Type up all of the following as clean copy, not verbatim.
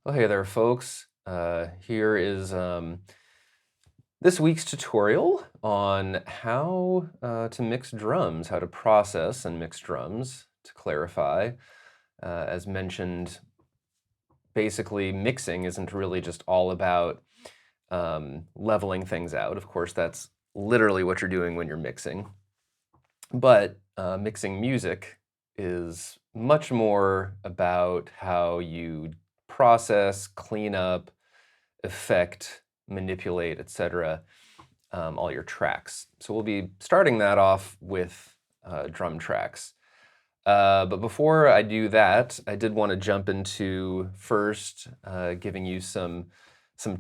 Well, hey there, folks. Here is this week's tutorial on how to mix drums, how to process and mix drums. To clarify, as mentioned, basically mixing isn't really just all about leveling things out. Of course, that's literally what you're doing when you're mixing. But mixing music is much more about how you process, clean up, affect, manipulate, etc., all your tracks. So we'll be starting that off with drum tracks. But before I do that, I did want to jump into first giving you some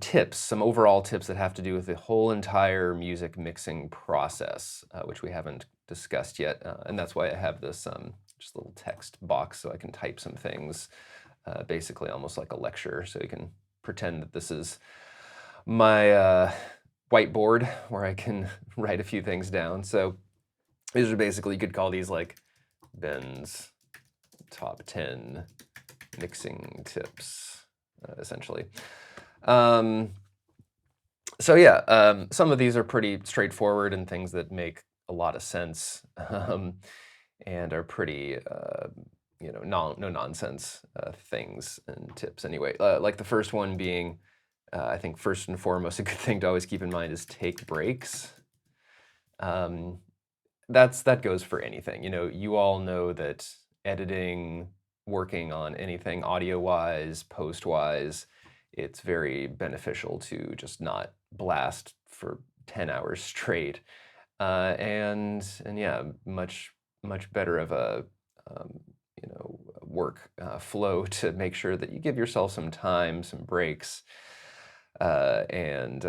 tips, some overall tips that have to do with the whole entire music mixing process, which we haven't discussed yet. And that's why I have this just little text box so I can type some things, basically almost like a lecture. So you can pretend that this is my whiteboard where I can write a few things down. So these are basically, you could call these like Ben's top 10 mixing tips, essentially. So yeah, some of these are pretty straightforward and things that make a lot of sense, and are pretty, no nonsense things and tips anyway. Like the first one being, I think first and foremost, a good thing to always keep in mind is take breaks. That goes for anything. You all know that editing, working on anything audio-wise, post-wise, it's very beneficial to just not blast for 10 hours straight. And yeah, much better of a work flow to make sure that you give yourself some time, some breaks, and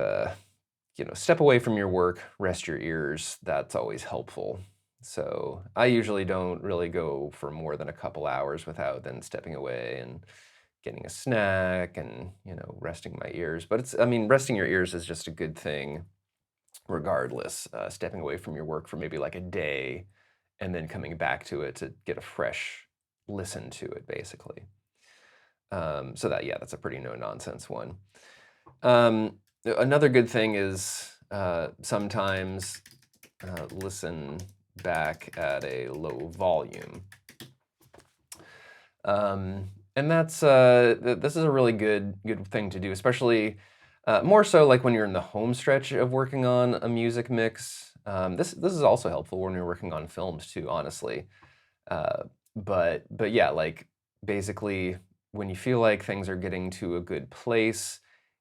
step away from your work, rest your ears. That's always helpful. So I usually don't really go for more than a couple hours without then stepping away and getting a snack and, resting my ears. But resting your ears is just a good thing regardless. Stepping away from your work for maybe like a day and then coming back to it to get a fresh listen to it, basically. So that's a pretty no-nonsense one. Another good thing is sometimes listen back at a low volume. And that's this is a really good thing to do, especially more so like when you're in the home stretch of working on a music mix. This is also helpful when you're working on films too, honestly. But yeah, like basically when you feel like things are getting to a good place,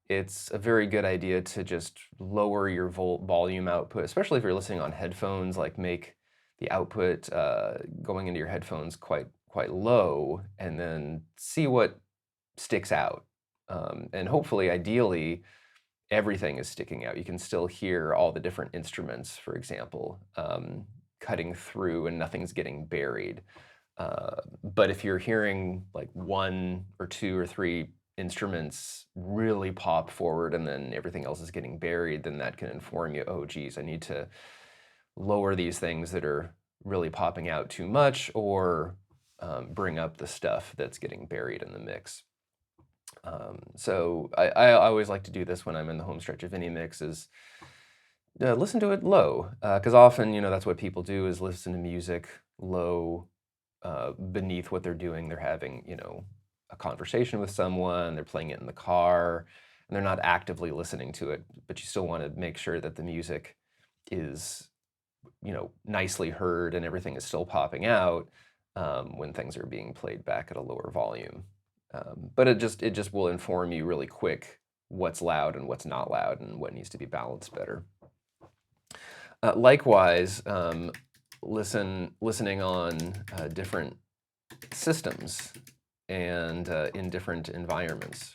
it's a very good idea to just lower your volume output, especially if you're listening on headphones, like make the output going into your headphones quite low, and then see what sticks out. And hopefully, ideally, everything is sticking out. You can still hear all the different instruments, for example, cutting through and nothing's getting buried. But if you're hearing like one or two or three instruments really pop forward and then everything else is getting buried, then that can inform you, oh geez, I need to lower these things that are really popping out too much, or bring up the stuff that's getting buried in the mix. So I always like to do this when I'm in the home stretch of any mix, is listen to it low, because often, that's what people do, is listen to music low, beneath what they're doing. They're having, a conversation with someone, they're playing it in the car, and they're not actively listening to it, but you still want to make sure that the music is, nicely heard and everything is still popping out when things are being played back at a lower volume. But it just will inform you really quick what's loud and what's not loud and what needs to be balanced better. Likewise, listening on different systems and in different environments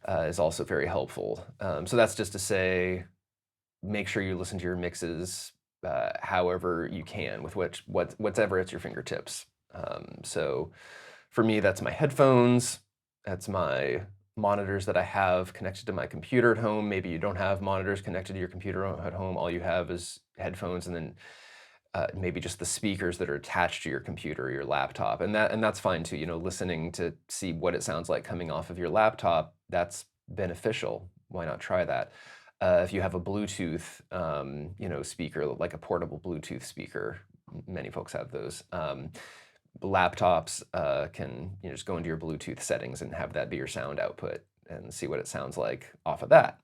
is also very helpful. So that's just to say, make sure you listen to your mixes however you can, with whatever at your fingertips. So for me, that's my headphones, that's my monitors that I have connected to my computer at home. Maybe you don't have monitors connected to your computer at home. All you have is headphones, and then maybe just the speakers that are attached to your computer or your laptop, and that's fine too. Listening to see what it sounds like coming off of your laptop, that's beneficial. Why not try that? If you have a Bluetooth, speaker, like a portable Bluetooth speaker, many folks have those. Laptops can just go into your Bluetooth settings and have that be your sound output and see what it sounds like off of that.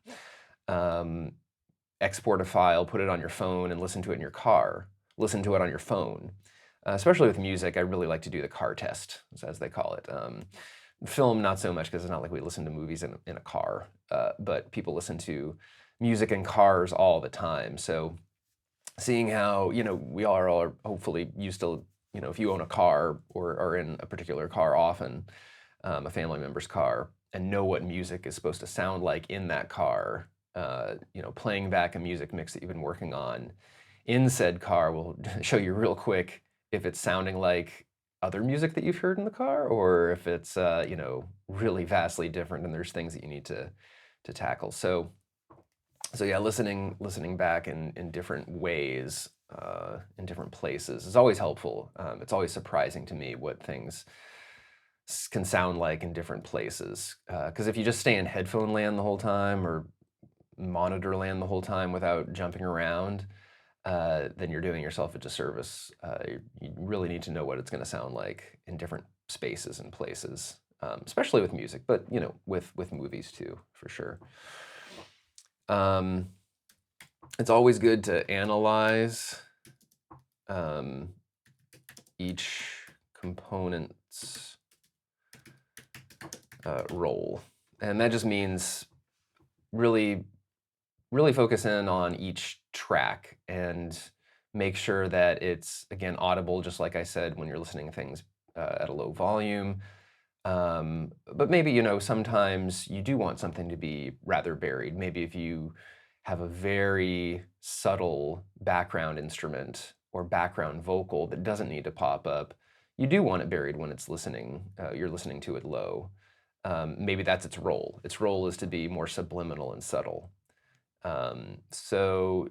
Export a file, put it on your phone, and listen to it in your car. Listen to it on your phone. Especially with music, I really like to do the car test, as they call it. Film, not so much, because it's not like we listen to movies in a car, but people listen to music in cars all the time. So seeing how, we all are hopefully used to, if you own a car or are in a particular car often, a family member's car, and know what music is supposed to sound like in that car, playing back a music mix that you've been working on in said car will show you real quick if it's sounding like other music that you've heard in the car, or if it's really vastly different and there's things that you need to tackle. So yeah, listening back in different ways, in different places is always helpful. It's always surprising to me what things can sound like in different places. Because if you just stay in headphone land the whole time or monitor land the whole time without jumping around, then you're doing yourself a disservice. You really need to know what it's going to sound like in different spaces and places, especially with music, but with movies too, for sure. It's always good to analyze each component's role, and that just means really focus in on each track and make sure that it's, again, audible, just like I said, when you're listening to things at a low volume. But maybe, sometimes you do want something to be rather buried. Maybe if you have a very subtle background instrument or background vocal that doesn't need to pop up, you do want it buried when it's you're listening to it low. Maybe that's its role. Its role is to be more subliminal and subtle. So,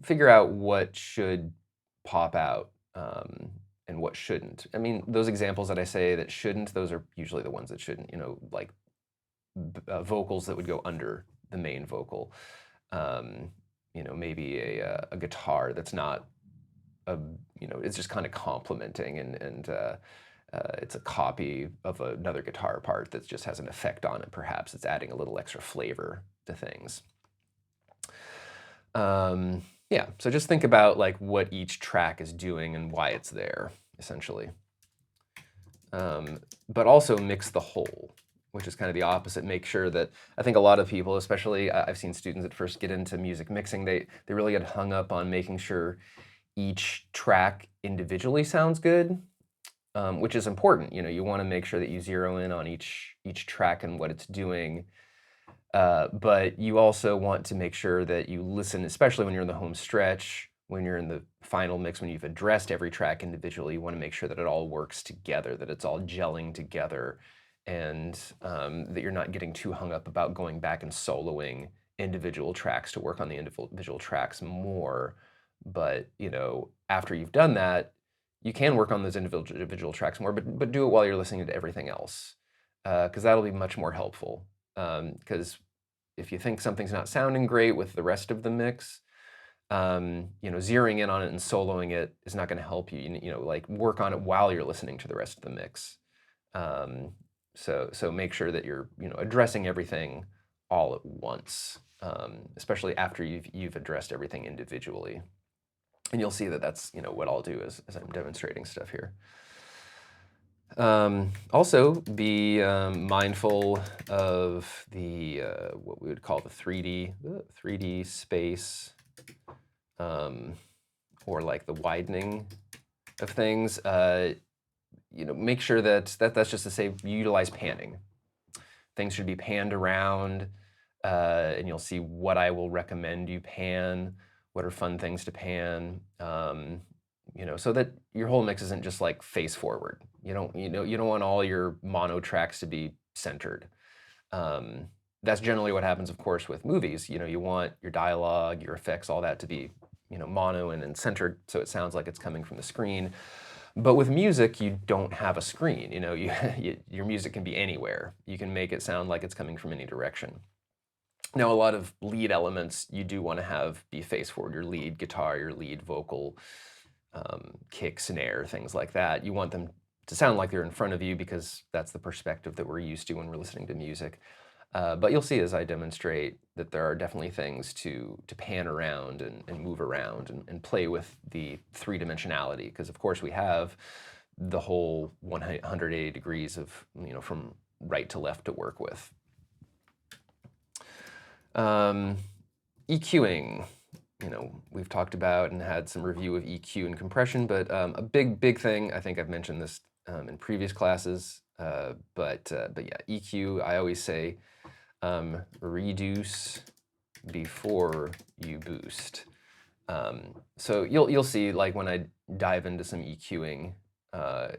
figure out what should pop out and what shouldn't. I mean, those examples that I say that shouldn't, those are usually the ones that shouldn't, like vocals that would go under the main vocal. Maybe a guitar that's not, it's just kind of complementing and it's a copy of another guitar part that just has an effect on it. Perhaps it's adding a little extra flavor to things. Yeah, so just think about like what each track is doing and why it's there, essentially. But also mix the whole, which is kind of the opposite. Make sure that, I think a lot of people, especially I've seen students that first get into music mixing, they really get hung up on making sure each track individually sounds good, which is important. You want to make sure that you zero in on each track and what it's doing. But you also want to make sure that you listen, especially when you're in the home stretch, when you're in the final mix, when you've addressed every track individually, you want to make sure that it all works together, that it's all gelling together, and that you're not getting too hung up about going back and soloing individual tracks to work on the individual tracks more. But, after you've done that, you can work on those individual tracks more, but do it while you're listening to everything else, because that'll be much more helpful. Because if you think something's not sounding great with the rest of the mix, zeroing in on it and soloing it is not going to help you. Like work on it while you're listening to the rest of the mix. So make sure that you're addressing everything all at once, especially after you've addressed everything individually. And you'll see that that's what I'll do as I'm demonstrating stuff here. Also, be mindful of the what we would call the 3D space, or like the widening of things. Make sure that's just to say utilize panning. Things should be panned around, and you'll see what I will recommend you pan. What are fun things to pan? So that your whole mix isn't just like face forward. You don't want all your mono tracks to be centered. That's generally what happens, of course, with movies. You want your dialogue, your effects, all that to be mono and centered, so it sounds like it's coming from the screen. But with music, you don't have a screen. Your music can be anywhere. You can make it sound like it's coming from any direction. Now, a lot of lead elements you do want to have be face forward. Your lead guitar, your lead vocal, kick, snare, things like that. You want them to sound like they're in front of you because that's the perspective that we're used to when we're listening to music. But you'll see as I demonstrate that there are definitely things to pan around and move around and play with the three-dimensionality, because of course we have the whole 180 degrees of, from right to left to work with. EQing, we've talked about and had some review of EQ and compression, but a big thing, I think I've mentioned this in previous classes, but yeah, EQ, I always say, reduce before you boost. So you'll see, like when I dive into some EQing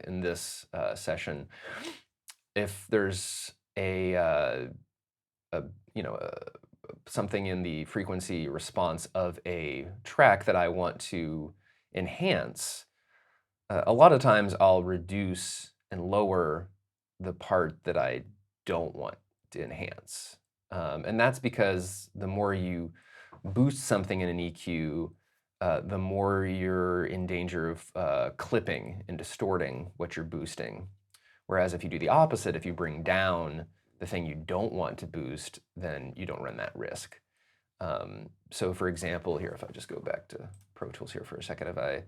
in this session, if there's something in the frequency response of a track that I want to enhance, a lot of times I'll reduce and lower the part that I don't want to enhance. And that's because the more you boost something in an EQ, the more you're in danger of clipping and distorting what you're boosting. Whereas if you do the opposite, if you bring down the thing you don't want to boost, then you don't run that risk. So for example, here, if I just go back to Pro Tools here for a second, if I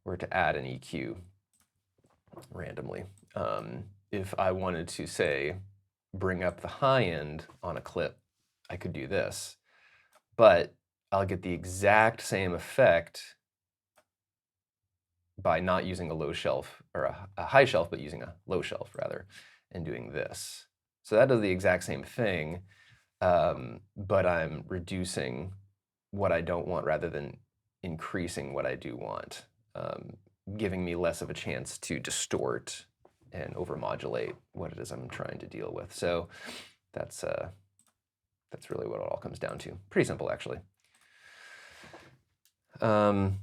were to add an EQ randomly, if I wanted to, say, bring up the high end on a clip, I could do this, but I'll get the exact same effect by not using a low shelf or a high shelf, but using a low shelf rather, and doing this. So that does the exact same thing, but I'm reducing what I don't want rather than increasing what I do want, giving me less of a chance to distort and overmodulate what it is I'm trying to deal with. So that's really what it all comes down to. Pretty simple, actually. Don't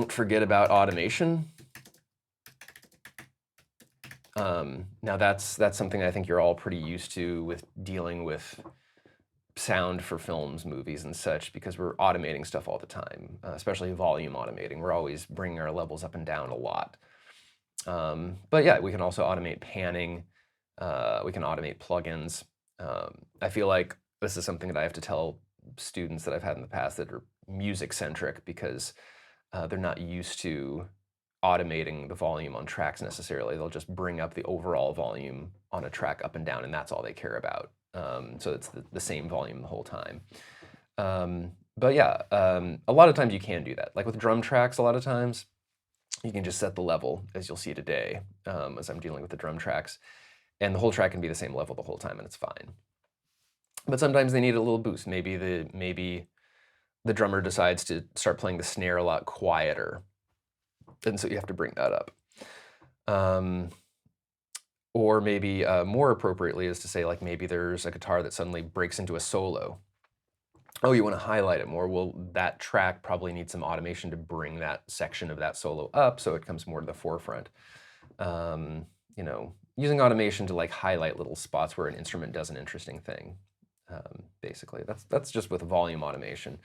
forget about automation. Now that's something I think you're all pretty used to with dealing with sound for films, movies, and such, because we're automating stuff all the time, especially volume automating. We're always bringing our levels up and down a lot. But yeah, we can also automate panning. We can automate plugins. I feel like this is something that I have to tell students that I've had in the past that are music-centric, because they're not used to automating the volume on tracks necessarily. They'll just bring up the overall volume on a track up and down, and that's all they care about. So it's the same volume the whole time. But yeah, a lot of times you can do that. Like with drum tracks, a lot of times you can just set the level, as you'll see today, as I'm dealing with the drum tracks, and the whole track can be the same level the whole time, and it's fine. But sometimes they need a little boost. Maybe the drummer decides to start playing the snare a lot quieter, and so you have to bring that up. Or maybe more appropriately is to say, like, maybe there's a guitar that suddenly breaks into a solo. Oh, you want to highlight it more? Well, that track probably needs some automation to bring that section of that solo up so it comes more to the forefront. Using automation to like highlight little spots where an instrument does an interesting thing. Basically, that's just with volume automation.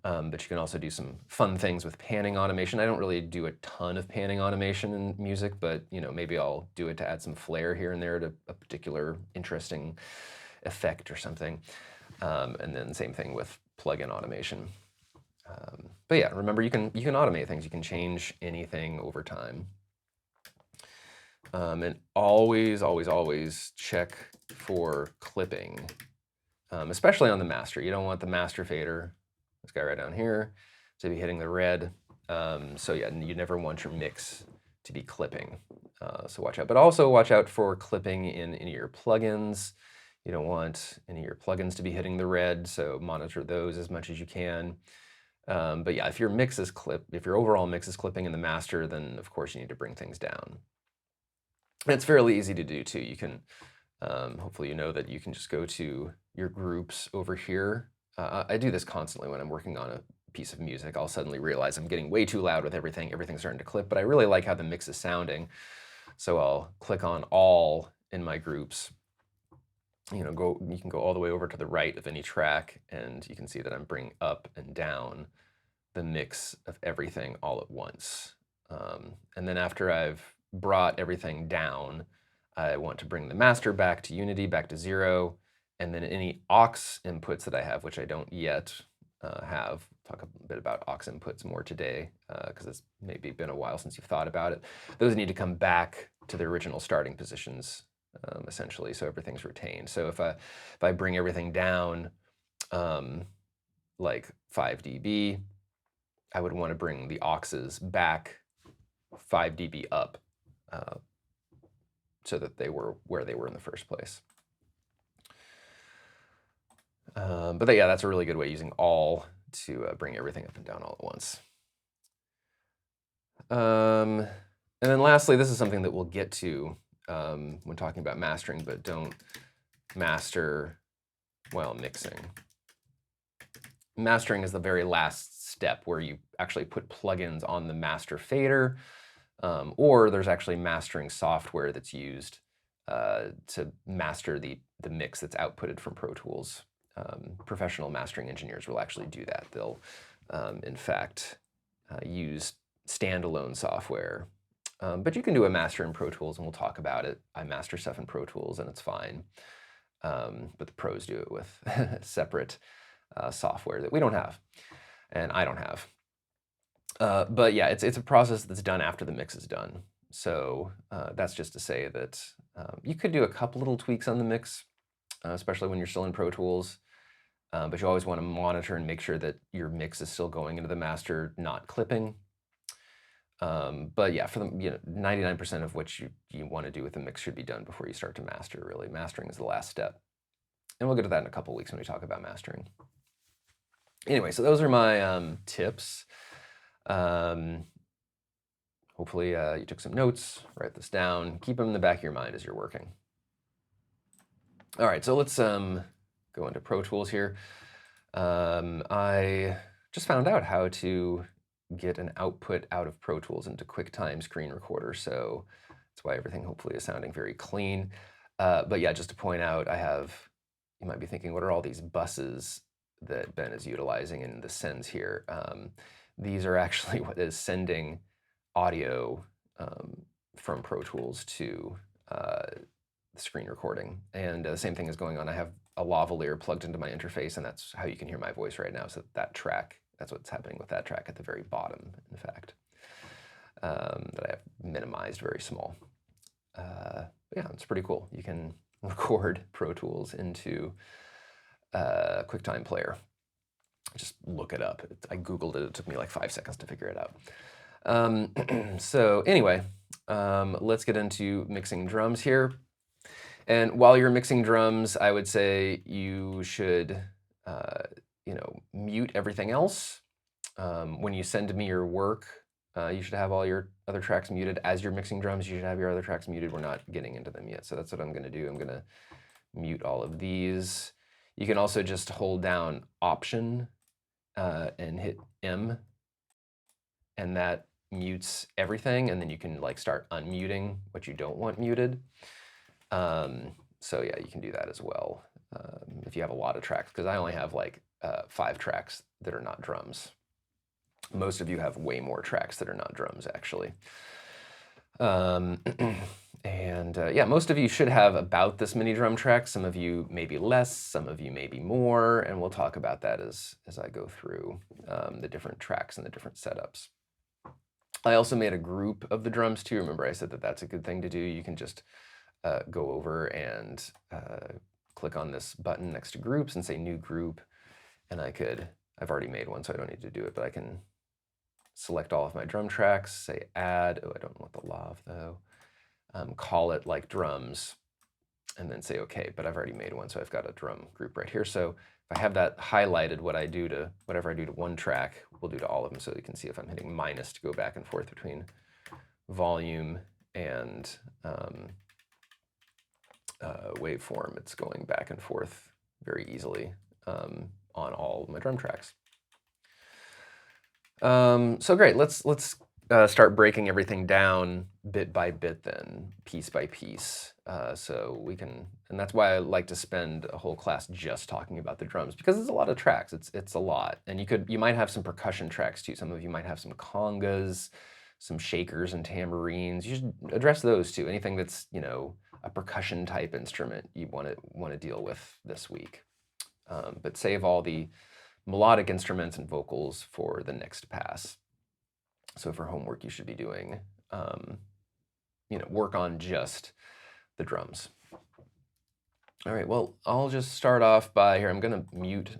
But you can also do some fun things with panning automation. I don't really do a ton of panning automation in music, but maybe I'll do it to add some flair here and there to a particular interesting effect or something. And then same thing with plugin automation. But yeah, remember, you can automate things. You can change anything over time. And always check for clipping, especially on the master. You don't want the master fader, this guy right down here, to be hitting the red. So yeah, you never want your mix to be clipping. So watch out. But also watch out for clipping in any of your plugins. You don't want any of your plugins to be hitting the red, so monitor those as much as you can. But yeah, if your overall mix is clipping in the master, then of course you need to bring things down. And it's fairly easy to do too. You can, hopefully you know that you can just go to your groups over here. I do this constantly when I'm working on a piece of music, I'll suddenly realize I'm getting way too loud with everything. Everything's starting to clip, but I really like how the mix is sounding. So I'll click on all in my groups. You can go all the way over to the right of any track, and you can see that I'm bringing up and down the mix of everything all at once. And then after I've brought everything down, I want to bring the master back to unity, back to 0, and then any aux inputs that I have, which I don't yet have. Talk a bit about aux inputs more today, because it's maybe been a while since you've thought about it. Those need to come back to their original starting positions, essentially, so everything's retained. So if I bring everything down like 5 dB, I would want to bring the auxes back 5 dB up, so that they were where they were in the first place. But yeah, that's a really good way, using all to bring everything up and down all at once. And then lastly, this is something that we'll get to when talking about mastering, but don't master while mixing. Mastering is the very last step, where you actually put plugins on the master fader, or there's actually mastering software that's used to master the mix that's outputted from Pro Tools. Professional mastering engineers will actually do that. They'll, in fact, use standalone software. But you can do a master in Pro Tools, and we'll talk about it. I master stuff in Pro Tools, and it's fine. But the pros do it with separate software that we don't have, and I don't have. But yeah, it's a process that's done after the mix is done. So that's just to say that you could do a couple little tweaks on the mix, especially when you're still in Pro Tools. But you always want to monitor and make sure that your mix is still going into the master, not clipping. But yeah, for the 99% of what you want to do with the mix should be done before you start to master, really. Mastering is the last step. And we'll get to that in a couple weeks when we talk about mastering. Anyway, so those are my tips. Hopefully you took some notes, write this down, keep them in the back of your mind as you're working. All right, so let's go into Pro Tools here. I just found out how to get an output out of Pro Tools into QuickTime Screen Recorder, so that's why everything hopefully is sounding very clean. But yeah, just to point out, you might be thinking, what are all these buses that Ben is utilizing in the sends here? These are actually what is sending audio from Pro Tools to screen recording. And the same thing is going on. I have a lavalier plugged into my interface, and that's how you can hear my voice right now. So that track, that's what's happening with that track at the very bottom, in fact, that I have minimized very small. Yeah, it's pretty cool. You can record Pro Tools into QuickTime Player. Just look it up. I Googled it. It took me like 5 seconds to figure it out. So anyway, let's get into mixing drums here. And while you're mixing drums, I would say you should, mute everything else. When you send me your work, you should have all your other tracks muted. As you're mixing drums, you should have your other tracks muted. We're not getting into them yet, so that's what I'm going to do. I'm going to mute all of these. You can also just hold down Option and hit M, and that mutes everything, and then you can start unmuting what you don't want muted. So yeah, you can do that as well if you have a lot of tracks, because I only have 5 tracks that are not drums. Most of you have way more tracks that are not drums, actually. Yeah, most of you should have about this many drum tracks. Some of you maybe less, some of you maybe more, and we'll talk about that as I go through the different tracks and the different setups. I also made a group of the drums too. Remember, I said that that's a good thing to do. You can just go over and click on this button next to groups and say new group, and I've already made one, so I don't need to do it, but I can select all of my drum tracks, say add, I don't want the lav though, call it like drums, and then say okay, but I've already made one, so I've got a drum group right here. So if I have that highlighted, whatever I do to one track, we'll do to all of them, so you can see if I'm hitting minus to go back and forth between volume and waveform, it's going back and forth very easily on all of my drum tracks. So great. Let's start breaking everything down bit by bit, then piece by piece. So we can, and that's why I like to spend a whole class just talking about the drums, because it's a lot of tracks. It's a lot, and you might have some percussion tracks too. Some of you might have some congas, some shakers and tambourines. You should address those too. Anything that's a percussion type instrument you want to deal with this week. But save all the melodic instruments and vocals for the next pass. So for homework, you should be doing, work on just the drums. All right, well, I'll just start off by here. I'm going to mute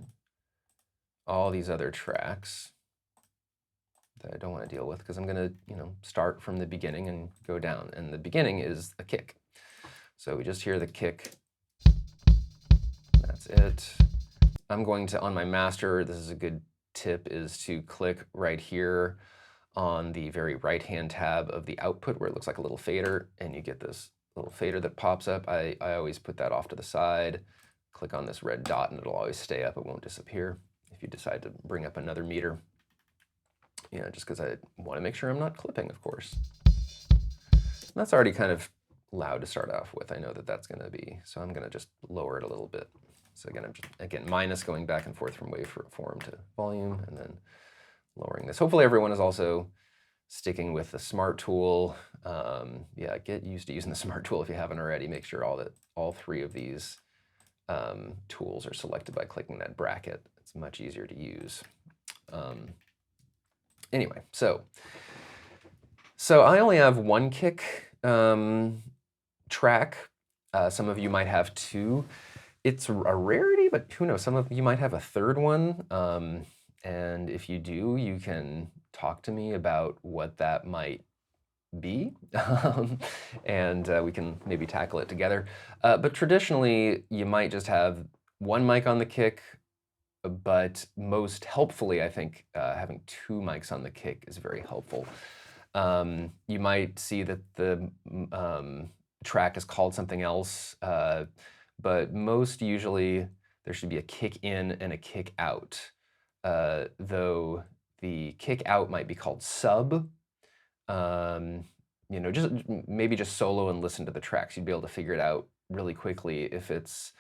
all these other tracks that I don't want to deal with, because I'm going to, start from the beginning and go down. And the beginning is a kick. So we just hear the kick. That's it. I'm going to, on my master, this is a good tip, is to click right here on the very right-hand tab of the output where it looks like a little fader, and you get this little fader that pops up. I always put that off to the side, click on this red dot, and it'll always stay up. It won't disappear if you decide to bring up another meter. Just because I want to make sure I'm not clipping, of course. And that's already kind of loud to start off with. I know that that's going to be, so I'm going to just lower it a little bit. So again, I'm just, minus going back and forth from waveform to volume, and then lowering this. Hopefully everyone is also sticking with the Smart Tool. Yeah, get used to using the Smart Tool if you haven't already. Make sure all three of these tools are selected by clicking that bracket. It's much easier to use. Anyway, so I only have one kick track. Some of you might have two. It's a rarity, but who knows? Some of you might have a third one. And if you do, you can talk to me about what that might be, and we can maybe tackle it together. But traditionally, you might just have one mic on the kick, but most helpfully, I think, having two mics on the kick is very helpful. You might see that the track is called something else, but most usually there should be a kick in and a kick out. Though the kick out might be called sub. Just maybe just solo and listen to the tracks. You'd be able to figure it out really quickly if it's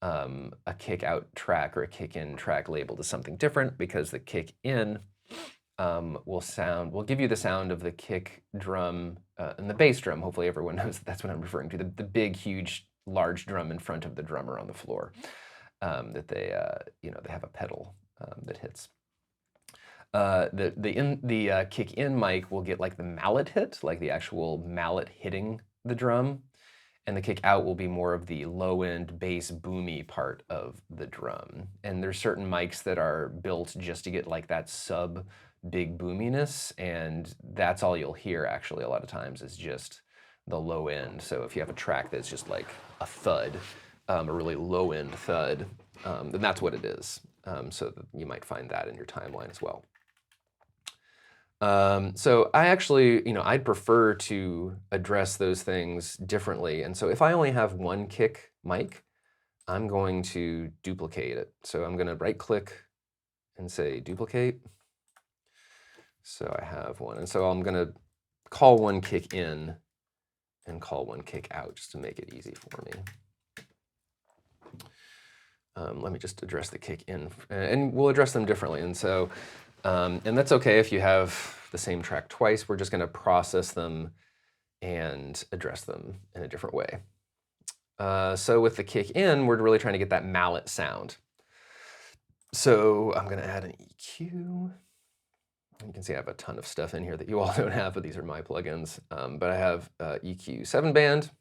a kick out track or a kick in track labeled as something different, because the kick in will give you the sound of the kick drum and the bass drum. Hopefully everyone knows that's what I'm referring to, the big, huge, large drum in front of the drummer on the floor, that they have a pedal that hits. The kick in mic will get like the mallet hit, like the actual mallet hitting the drum, and the kick out will be more of the low end bass boomy part of the drum. And there's certain mics that are built just to get like that sub big boominess, and that's all you'll hear actually a lot of times is just the low end. So if you have a track that's just like a thud, a really low end thud, then that's what it is. So you might find that in your timeline as well. So I actually, I'd prefer to address those things differently. And so if I only have one kick mic, I'm going to duplicate it. So I'm going to right click and say duplicate. So I have one. And so I'm going to call one kick in and call one kick out just to make it easy for me. Let me just address the kick in, and we'll address them differently. And so, and that's okay if you have the same track twice. We're just going to process them and address them in a different way. So with the kick in, we're really trying to get that mallet sound. So I'm going to add an EQ. You can see I have a ton of stuff in here that you all don't have, but these are my plugins. But I have EQ 7-band.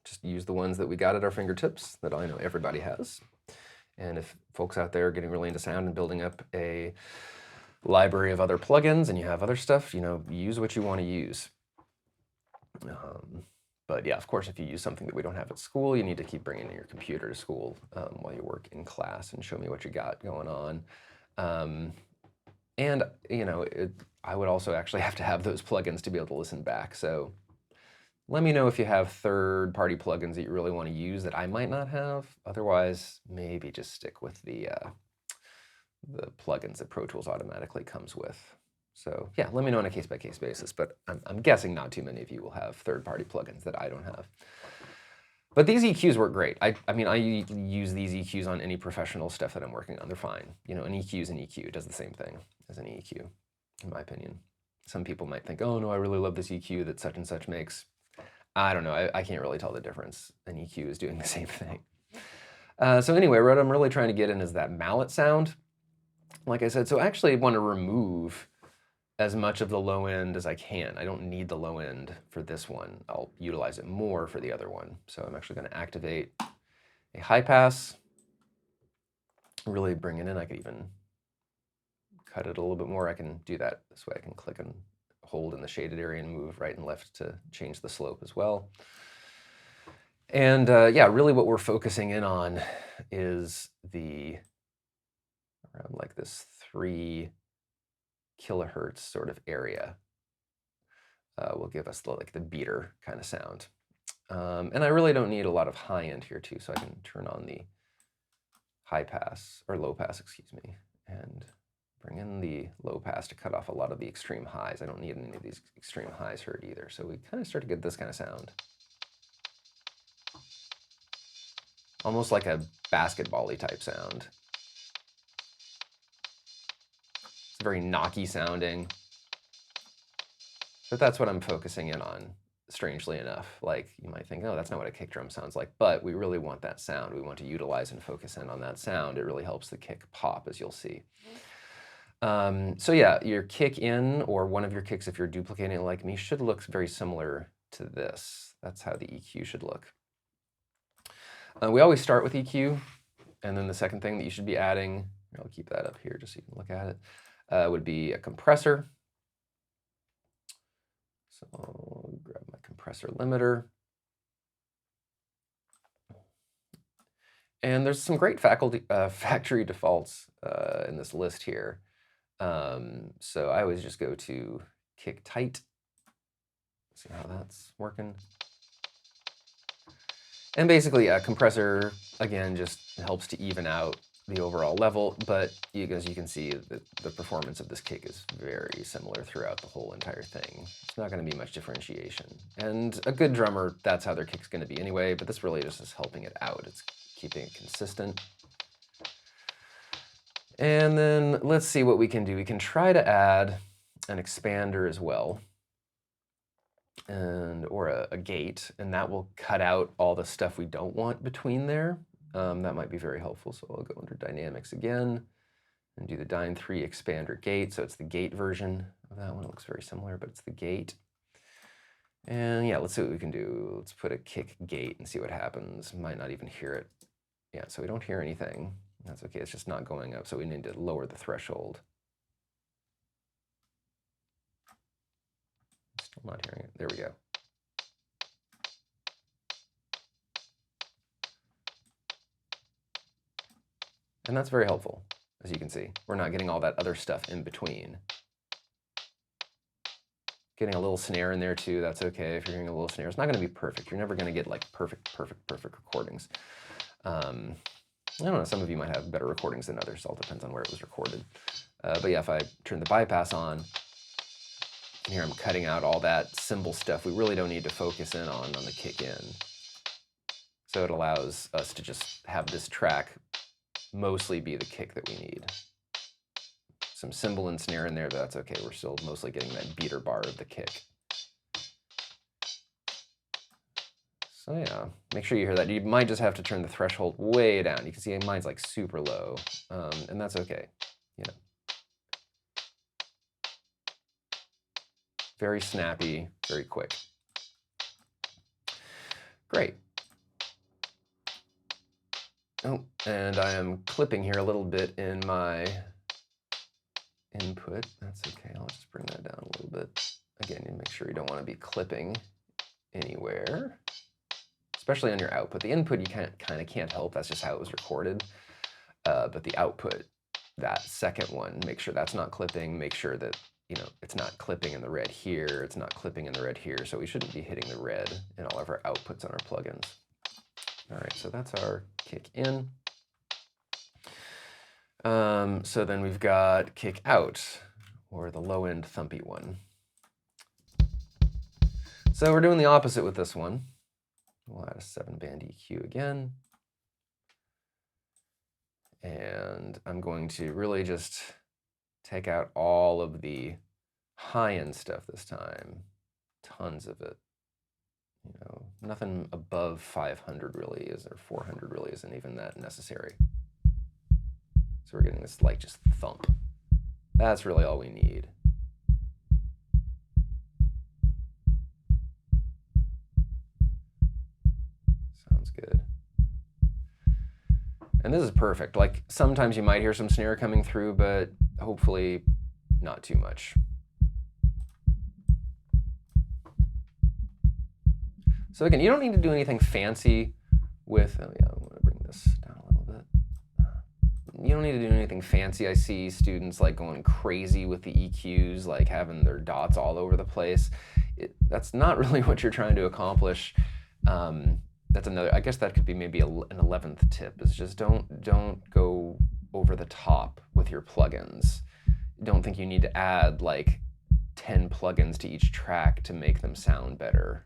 Just use the ones that we got at our fingertips that I know everybody has. And if folks out there are getting really into sound and building up a library of other plugins and you have other stuff, use what you want to use. But yeah, of course, if you use something that we don't have at school, you need to keep bringing your computer to school while you work in class and show me what you got going on. And, I would also actually have to have those plugins to be able to listen back. So let me know if you have third-party plugins that you really want to use that I might not have. Otherwise, maybe just stick with the the plugins that Pro Tools automatically comes with. So yeah, let me know on a case-by-case basis, but I'm guessing not too many of you will have third-party plugins that I don't have. But these EQs work great. I mean, I use these EQs on any professional stuff that I'm working on. They're fine. You know, an EQ is an EQ. It does the same thing as an EQ, in my opinion. Some people might think, oh no, I really love this EQ that such and such makes. I don't know. I can't really tell the difference. An EQ is doing the same thing. So anyway, what I'm really trying to get in is that mallet sound. Like I said, so I actually want to remove as much of the low end as I can. I don't need the low end for this one. I'll utilize it more for the other one. So I'm actually going to activate a high pass, really bring it in. I could even cut it a little bit more. I can do that this way. I can click and hold in the shaded area and move right and left to change the slope as well. And yeah, really what we're focusing in on is the around like this 3 kilohertz sort of area. Will give us like the beater kind of sound. And I really don't need a lot of high end here too, so I can turn on the high pass, or low pass, excuse me, and bring in the low pass to cut off a lot of the extreme highs. I don't need any of these extreme highs heard either. So we kind of start to get this kind of sound. Almost like a basketball-y type sound. It's very knocky sounding. But that's what I'm focusing in on, strangely enough. Like, you might think, oh, that's not what a kick drum sounds like, but we really want that sound. We want to utilize and focus in on that sound. It really helps the kick pop, as you'll see. So yeah, your kick in, or one of your kicks, if you're duplicating it like me, should look very similar to this. That's how the EQ should look. We always start with EQ, and then the second thing that you should be adding, I'll keep that up here just so you can look at it, would be a compressor. So I'll grab my compressor limiter. And there's some great factory defaults in this list here. So I always just go to kick tight. See how that's working. And basically, a compressor, again, just helps to even out the overall level, but as you can see, the performance of this kick is very similar throughout the whole entire thing. It's not going to be much differentiation. And a good drummer, that's how their kick's going to be anyway, but this really just is helping it out. It's keeping it consistent. And then let's see what we can do. We can try to add an expander as well, or a gate, and that will cut out all the stuff we don't want between there. That might be very helpful. So I'll go under Dynamics again and do the Dyne 3 expander gate. So it's the gate version of that one. It looks very similar, but it's the gate. And yeah, let's see what we can do. Let's put a kick gate and see what happens. Might not even hear it. Yeah, so we don't hear anything. That's okay, it's just not going up. So we need to lower the threshold. Still not hearing it. There we go. And that's very helpful, as you can see. We're not getting all that other stuff in between. Getting a little snare in there too, that's okay if you're hearing a little snare. It's not gonna be perfect. You're never gonna get like perfect recordings. I don't know, some of you might have better recordings than others. It all depends on where it was recorded. But yeah, if I turn the bypass on, here I'm cutting out all that cymbal stuff we really don't need to focus in on the kick in. So it allows us to just have this track mostly be the kick that we need. Some cymbal and snare in there, but that's okay. We're still mostly getting that beater bar of the kick. So yeah, make sure you hear that. You might just have to turn the threshold way down. You can see mine's like super low, and that's okay, you know. Very snappy, very quick. Great. Oh, and I am clipping here a little bit in my input. That's okay, I'll just bring that down a little bit. Again, you make sure you don't want to be clipping anywhere, especially on your output. The input you kind of can't help, that's just how it was recorded. But the output, that second one, make sure that's not clipping, make sure that, you know, it's not clipping in the red here, it's not clipping in the red here, so we shouldn't be hitting the red in all of our outputs on our plugins. All right, so that's our kick in. So then we've got kick out, or the low end thumpy one. So we're doing the opposite with this one. We'll add a 7-band EQ again. And I'm going to really just take out all of the high-end stuff this time. Tons of it. You know, nothing above 500 really is, or 400 really isn't even that necessary. So we're getting this like just thump. That's really all we need. Sounds good. And this is perfect. Like sometimes you might hear some snare coming through, but hopefully not too much. So again, you don't need to do anything fancy with, oh yeah, I want to bring this down a little bit. You don't need to do anything fancy. I see students like going crazy with the EQs, like having their dots all over the place. That's not really what you're trying to accomplish. That's another, I guess that could be maybe an 11th tip, is just don't go over the top with your plugins. Don't think you need to add like 10 plugins to each track to make them sound better.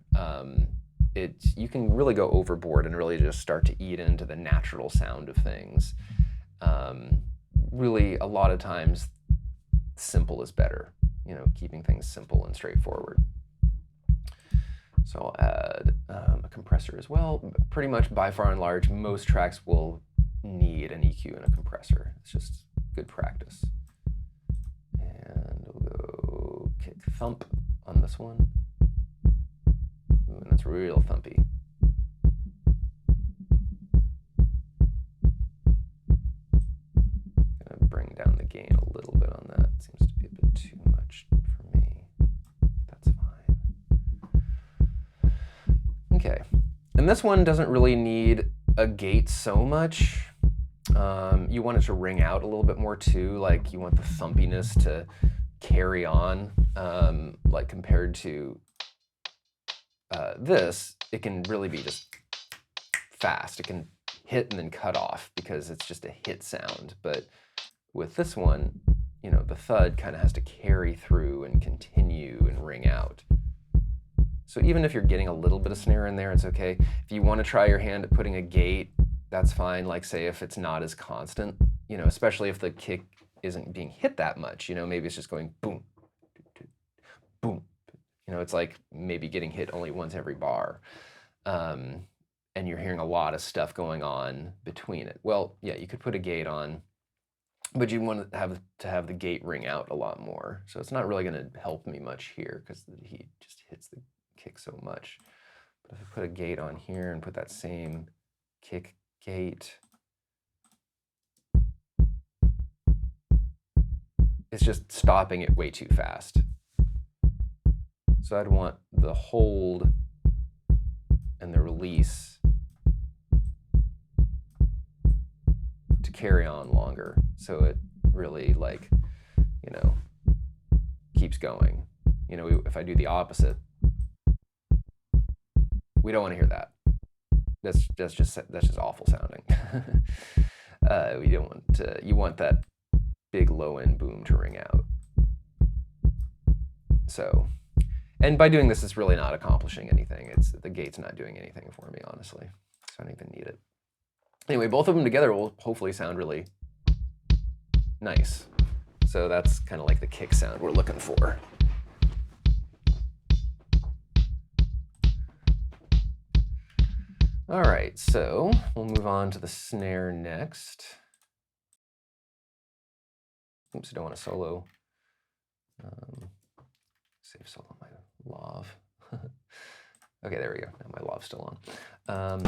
You can really go overboard and really just start to eat into the natural sound of things. Really, a lot of times, simple is better, you know, keeping things simple and straightforward. So I'll add a compressor as well. Pretty much by far and large, most tracks will need an EQ and a compressor. It's just good practice. And we'll go kick thump on this one. Ooh, and that's real thumpy. Gonna bring down the gain a little bit on that. Seems to be a bit too much for me. That's fine. Okay, and this one doesn't really need a gate so much. You want it to ring out a little bit more too, like you want the thumpiness to carry on, like compared to this, it can really be just fast. It can hit and then cut off because it's just a hit sound. But with this one, you know, the thud kind of has to carry through and continue and ring out. So even if you're getting a little bit of snare in there, it's okay. If you want to try your hand at putting a gate, that's fine. Like say if it's not as constant, you know, especially if the kick isn't being hit that much, you know, maybe it's just going boom, boom. You know, it's like maybe getting hit only once every bar. And you're hearing a lot of stuff going on between it. Well, yeah, you could put a gate on, but you want to have the gate ring out a lot more. So it's not really going to help me much here because he just hits the kick so much. But if I put a gate on here and put that same kick gate, it's just stopping it way too fast. So I'd want the hold and the release to carry on longer, so it really, like, you know, keeps going. You know, if I do the opposite, we don't want to hear that. That's just awful sounding. We don't want to, you want that big low end boom to ring out. So, and by doing this, it's really not accomplishing anything. The gate's not doing anything for me, honestly. So I don't even need it. Anyway, both of them together will hopefully sound really nice. So that's kind of like the kick sound we're looking for. All right, so we'll move on to the snare next. Oops, I don't want to solo. Save solo my lav. Okay, there we go. Now my lav's still on.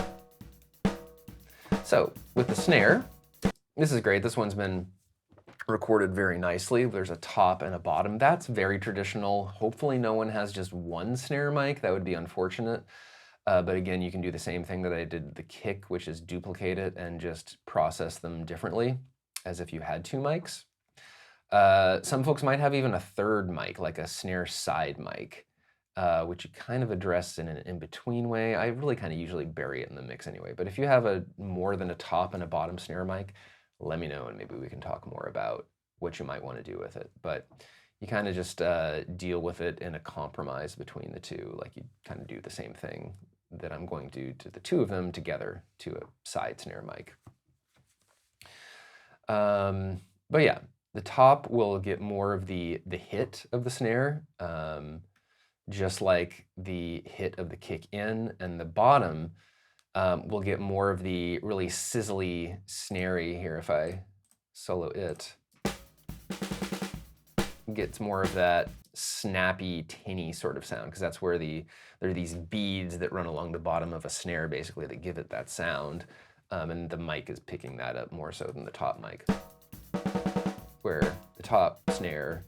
So with the snare, this is great. This one's been recorded very nicely. There's a top and a bottom. That's very traditional. Hopefully no one has just one snare mic. That would be unfortunate. But again, you can do the same thing that I did the kick, which is duplicate it and just process them differently as if you had two mics. Some folks might have even a third mic, like a snare side mic, which you kind of address in an in-between way. I really kind of usually bury it in the mix anyway. But if you have more than a top and a bottom snare mic, let me know and maybe we can talk more about what you might want to do with it. But you kind of just deal with it in a compromise between the two. Like you kind of do the same thing that I'm going to do to the two of them together to a side snare mic. But yeah, the top will get more of the hit of the snare, just like the hit of the kick in, and the bottom will get more of the really sizzly, snary. Here, if I solo it, gets more of that snappy, tinny sort of sound, because that's where there are these beads that run along the bottom of a snare, basically, that give it that sound, and the mic is picking that up more so than the top mic, where the top snare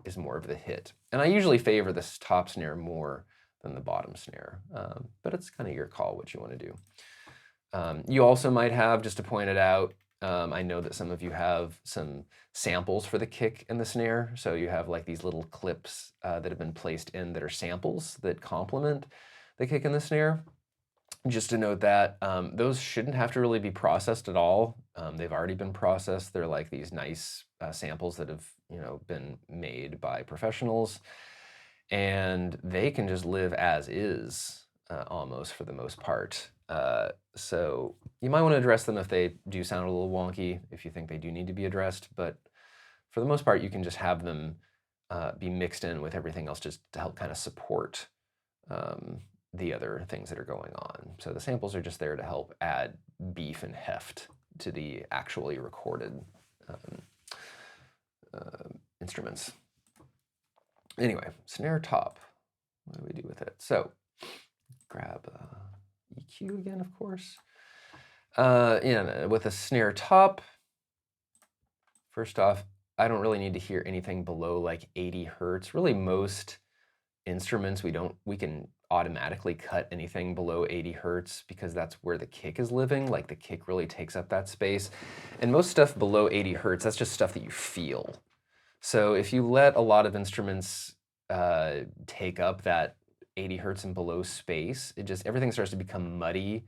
is more of the hit. And I usually favor this top snare more than the bottom snare, but it's kind of your call what you want to do. You also might have, just to point it out, I know that some of you have some samples for the kick and the snare. So you have like these little clips that have been placed in that are samples that complement the kick and the snare. Just to note that those shouldn't have to really be processed at all. They've already been processed. They're like these nice samples that have, been made by professionals, and they can just live as is almost for the most part. So you might want to address them if they do sound a little wonky, if you think they do need to be addressed. But for the most part, you can just have them be mixed in with everything else just to help kind of support the other things that are going on. So the samples are just there to help add beef and heft to the actually recorded instruments. Anyway, snare top. What do we do with it? So grab EQ again, of course. With a snare top, first off, I don't really need to hear anything below like 80 hertz. Really, most instruments we can automatically cut anything below 80 hertz because that's where the kick is living. Like the kick really takes up that space. And most stuff below 80 hertz, that's just stuff that you feel. So if you let a lot of instruments take up that 80 hertz and below space, everything starts to become muddy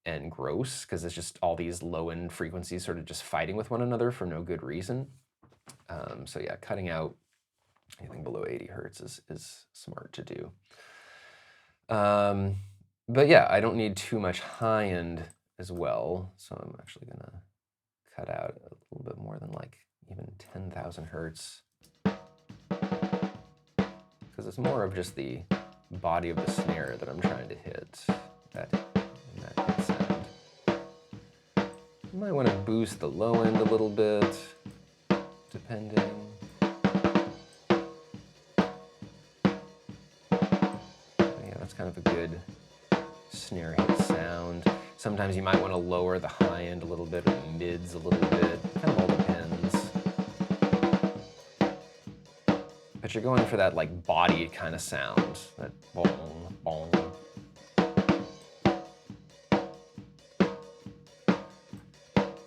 and gross because it's just all these low end frequencies sort of just fighting with one another for no good reason. So yeah, cutting out anything below 80 hertz is smart to do. But yeah, I don't need too much high end as well. So I'm actually gonna cut out a little bit more than like even 10,000 hertz. Because it's more of just the body of the snare that I'm trying to hit, that hit sound. You might want to boost the low end a little bit, depending. Yeah, that's kind of a good snare hit sound. Sometimes you might want to lower the high end a little bit or the mids a little bit. It kind of all depends. But you're going for that like body kind of sound, that boom, boom.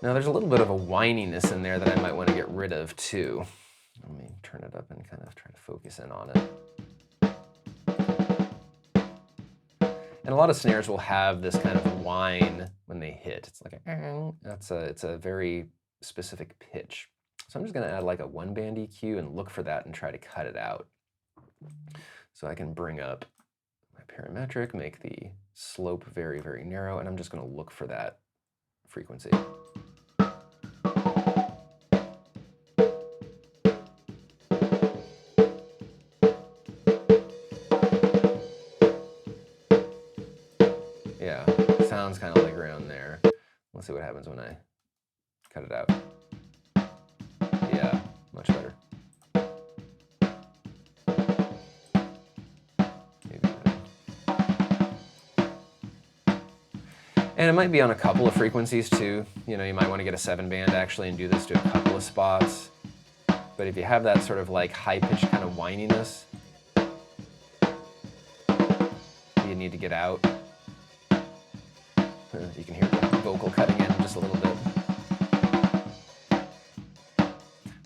Now there's a little bit of a whininess in there that I might want to get rid of too. Let me turn it up and kind of try to focus in on it. And a lot of snares will have this kind of whine when they hit. It's like it's a very specific pitch. So I'm just going to add like a one band EQ and look for that and try to cut it out. So I can bring up my parametric, make the slope very, very narrow, and I'm just going to look for that frequency. Yeah, sounds kind of like around there. Let's see what happens when I cut it out. Yeah, much better. And it might be on a couple of frequencies too. You might want to get a 7-band actually and do this to a couple of spots. But if you have that sort of like high-pitched kind of whininess, you need to get out. You can hear the vocal cutting in just a little bit.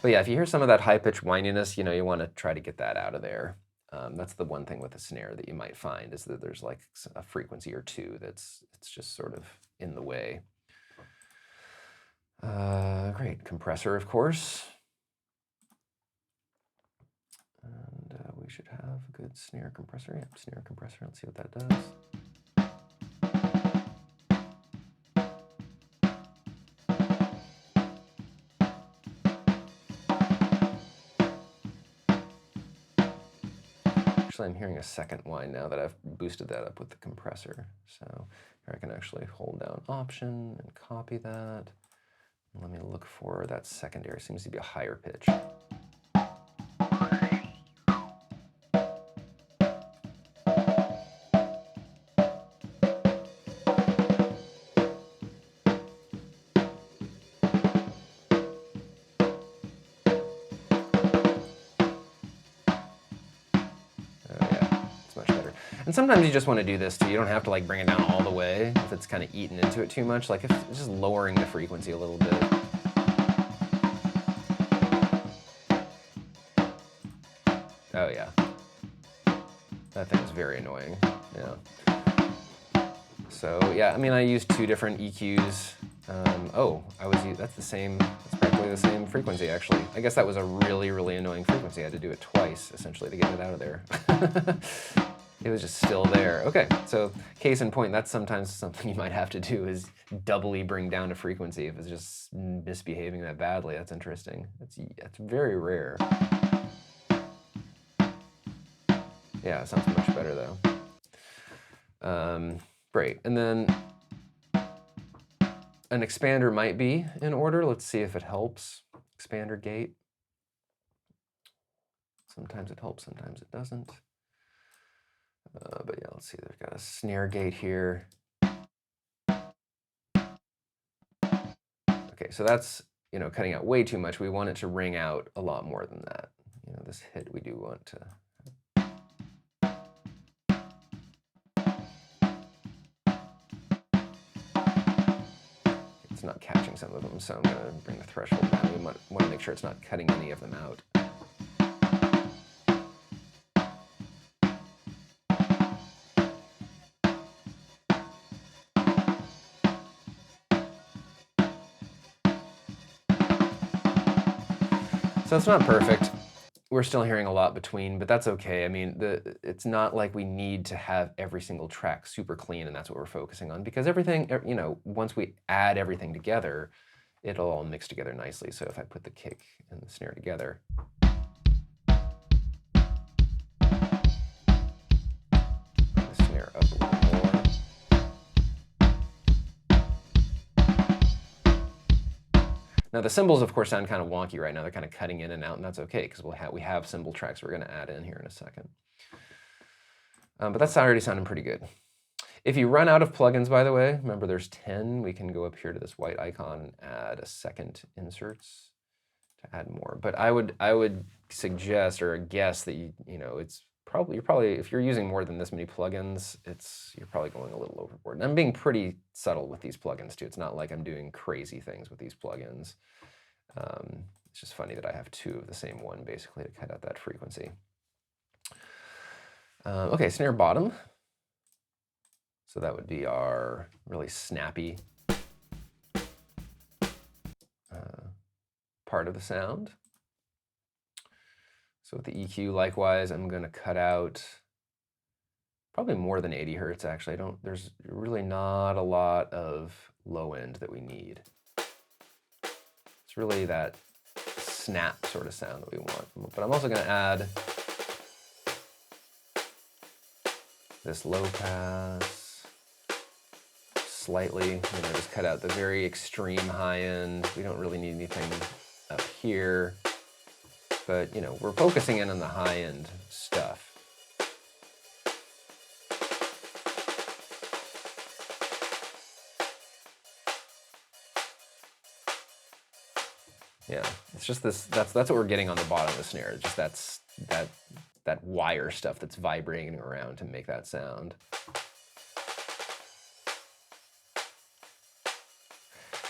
But yeah, if you hear some of that high-pitched whininess, you want to try to get that out of there. That's the one thing with a snare that you might find is that there's like a frequency or two it's just sort of in the way. Great, compressor, of course. And we should have a good snare compressor. Yep, snare compressor. Let's see what that does. Actually, I'm hearing a second whine now that I've boosted that up with the compressor. So here I can actually hold down Option and copy that. And let me look for that secondary. Seems to be a higher pitch. And sometimes you just want to do this too. You don't have to like bring it down all the way if it's kind of eaten into it too much. Like if it's just lowering the frequency a little bit. Oh yeah. That thing's very annoying. Yeah. So yeah, I mean, I used 2 different EQs. That's the same, that's practically the same frequency actually. I guess that was a really, really annoying frequency. I had to do it twice essentially to get it out of there. It was just still there. Okay, so case in point, that's sometimes something you might have to do is doubly bring down a frequency if it's just misbehaving that badly. That's interesting. That's very rare. Yeah, it sounds much better though. Great, and then an expander might be in order. Let's see if it helps. Expander gate. Sometimes it helps, sometimes it doesn't. But yeah, let's see, they've got a snare gate here. Okay, so that's, cutting out way too much. We want it to ring out a lot more than that. This hit we do want to. It's not catching some of them, so I'm going to bring the threshold down. We want to make sure it's not cutting any of them out. So it's not perfect. We're still hearing a lot between, but that's okay. I mean, it's not like we need to have every single track super clean, and that's what we're focusing on, because everything, once we add everything together, it'll all mix together nicely. So if I put the kick and the snare together, bring the snare up a little more. Now the cymbals, of course, sound kind of wonky right now. They're kind of cutting in and out, and that's okay because we have cymbal tracks we're going to add in here in a second. But that's already sounding pretty good. If you run out of plugins, by the way, remember there's 10. We can go up here to this white icon and add a second inserts to add more. But I would suggest or guess that you're probably if you're using more than this many plugins, you're probably going a little overboard. And I'm being pretty subtle with these plugins too. It's not like I'm doing crazy things with these plugins. It's just funny that I have 2 of the same one basically to cut out that frequency. Okay, snare bottom. So that would be our really snappy part of the sound. So with the EQ, likewise, I'm going to cut out probably more than 80 hertz, actually. There's really not a lot of low end that we need. It's really that snap sort of sound that we want. But I'm also going to add this low pass slightly, just cut out the very extreme high end. We don't really need anything up here, but we're focusing in on the high end stuff. Yeah, it's just this, that's what we're getting on the bottom of the snare. Just that wire stuff that's vibrating around to make that sound.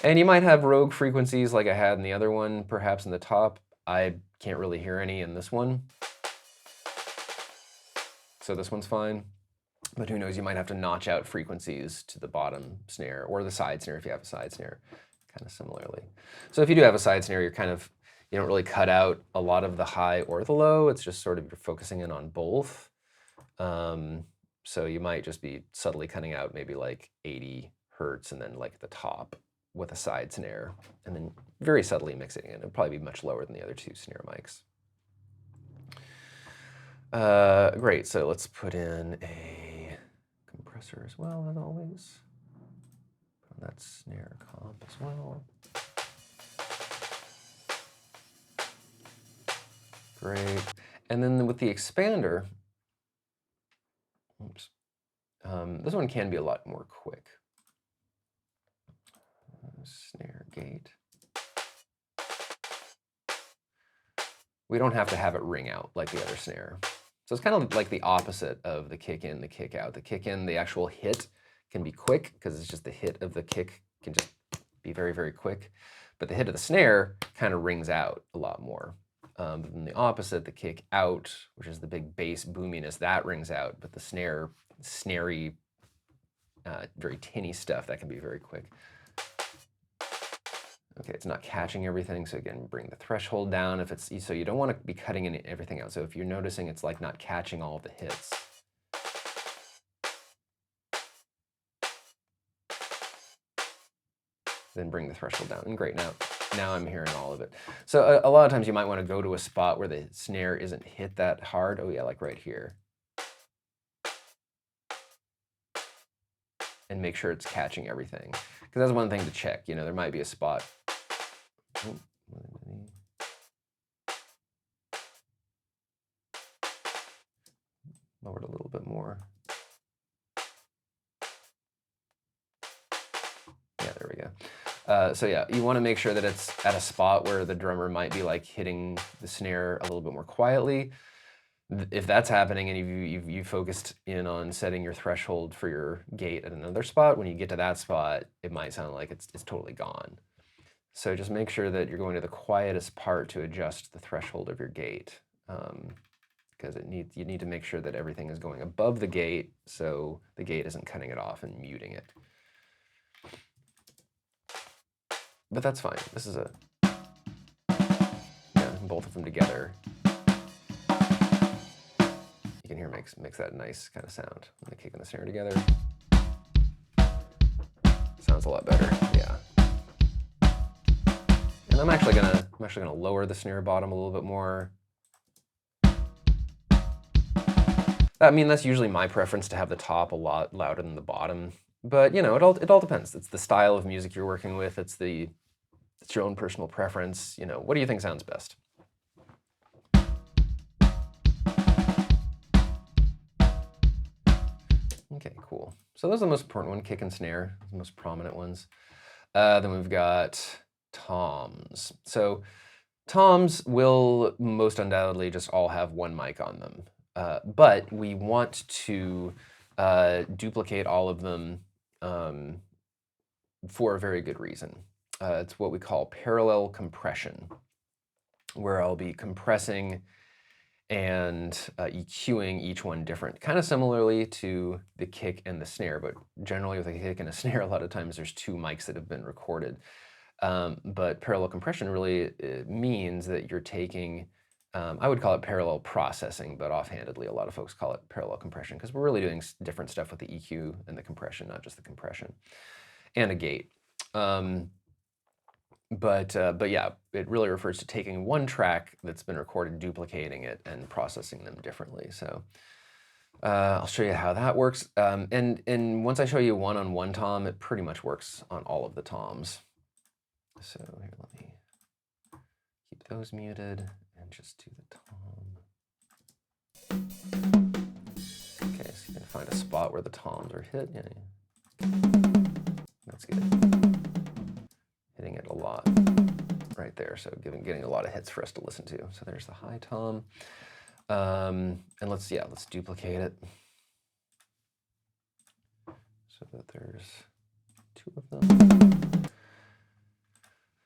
And you might have rogue frequencies like I had in the other one, perhaps in the top. I can't really hear any in this one. So this one's fine. But who knows, you might have to notch out frequencies to the bottom snare or the side snare if you have a side snare. kind of similarly. So if you do have a side snare, you don't really cut out a lot of the high or the low. It's just sort of you're focusing in on both. So you might just be subtly cutting out maybe like 80 hertz and then like the top with a side snare, and then very subtly mixing it in. It'll probably be much lower than the other two snare mics. Great, so let's put in a compressor as well, as always. Put on that snare comp as well. Great. And then with the expander, oops, this one can be a lot more quick. Snare gate. We don't have to have it ring out like the other snare. So it's kind of like the opposite of the kick in, the kick out. The kick in, the actual hit can be quick because it's just the hit of the kick can just be very, very quick. But the hit of the snare kind of rings out a lot more. Then the opposite, the kick out, which is the big bass boominess, that rings out. But the snary, very tinny stuff, that can be very quick. Okay, it's not catching everything, so again, bring the threshold down. So you don't want to be cutting everything out. So if you're noticing it's like not catching all of the hits, then bring the threshold down. And great, now I'm hearing all of it. So a lot of times you might want to go to a spot where the snare isn't hit that hard. Oh yeah, like right here. And make sure it's catching everything. Because that's one thing to check. There might be a spot. Lower it a little bit more. Yeah, there we go. So yeah, you want to make sure that it's at a spot where the drummer might be like hitting the snare a little bit more quietly. If that's happening and you focused in on setting your threshold for your gate at another spot, when you get to that spot, it might sound like it's totally gone. So just make sure that you're going to the quietest part to adjust the threshold of your gate, because you need to make sure that everything is going above the gate, so the gate isn't cutting it off and muting it. But that's fine. This is both of them together. You can hear makes that nice kind of sound when the kick and the snare together. Sounds a lot better, yeah. And I'm actually gonna lower the snare bottom a little bit more. I mean, that's usually my preference, to have the top a lot louder than the bottom. But it all depends. It's the style of music you're working with. It's your own personal preference. What do you think sounds best? Okay, cool. So those are the most important one, kick and snare, the most prominent ones. Then we've got toms. So toms will most undoubtedly just all have one mic on them. But we want to duplicate all of them for a very good reason. It's what we call parallel compression, where I'll be compressing and EQing each one different, kind of similarly to the kick and the snare, but generally with a kick and a snare, a lot of times there's two mics that have been recorded. But parallel compression really means that you're taking, I would call it parallel processing, but offhandedly a lot of folks call it parallel compression, because we're really doing different stuff with the EQ and the compression, not just the compression, and a gate. But yeah, it really refers to taking one track that's been recorded, duplicating it, and processing them differently. So I'll show you how that works. And once I show you one on one tom, it pretty much works on all of the toms. So here, let me keep those muted and just do the tom. Okay, so you can find a spot where the toms are hit. Yeah. That's good. Hitting it a lot right there, so getting a lot of hits for us to listen to. So there's the high tom, and let's duplicate it so that there's two of them.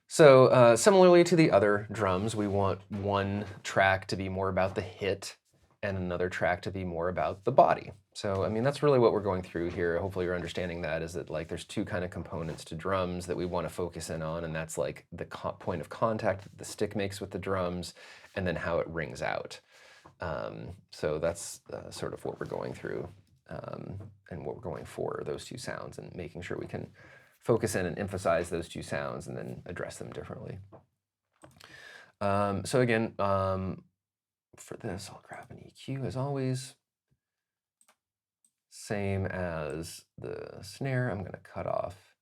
So similarly to the other drums, we want one track to be more about the hit and another track to be more about the body. So, I mean, that's really what we're going through here. Hopefully you're understanding that, is that like there's two kind of components to drums that we want to focus in on, and that's like the point of contact that the stick makes with the drums, and then how it rings out. So that's sort of what we're going through, and what we're going for, those two sounds, and making sure we can focus in and emphasize those two sounds and then address them differently. So again, for this, I'll grab an EQ as always. Same as the snare, I'm going to cut off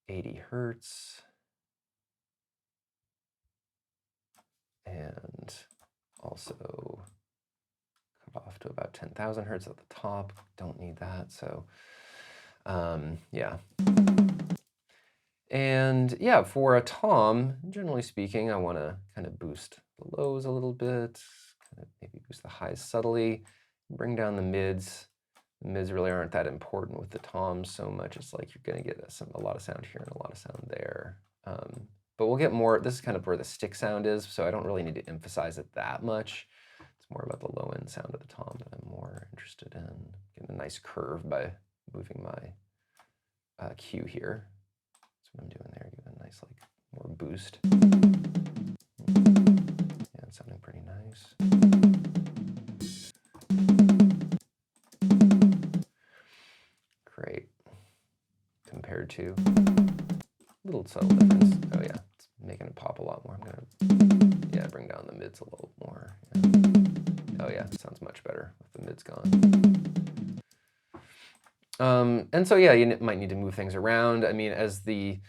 80 hertz. And also cut off to about 10,000 hertz at the top. Don't need that, so yeah. And yeah, for a tom, generally speaking, I want to kind of boost the lows a little bit, kind of maybe boost the highs subtly, bring down the mids. The mids really aren't that important with the toms so much. It's like you're going to get a lot of sound here and a lot of sound there. But we'll get more, this is kind of where the stick sound is, so I don't really need to emphasize it that much. It's more about the low end sound of the tom that I'm more interested in. Getting a nice curve by moving my Q here. That's what I'm doing there, give it a nice, like, more boost. Yeah, it's sounding pretty nice. Great. Compared to little subtle difference. Oh yeah, it's making it pop a lot more. I'm gonna, bring down the mids a little more. Yeah. Oh yeah, it sounds much better with the mids gone. And so yeah, you might need to move things around. I mean, as the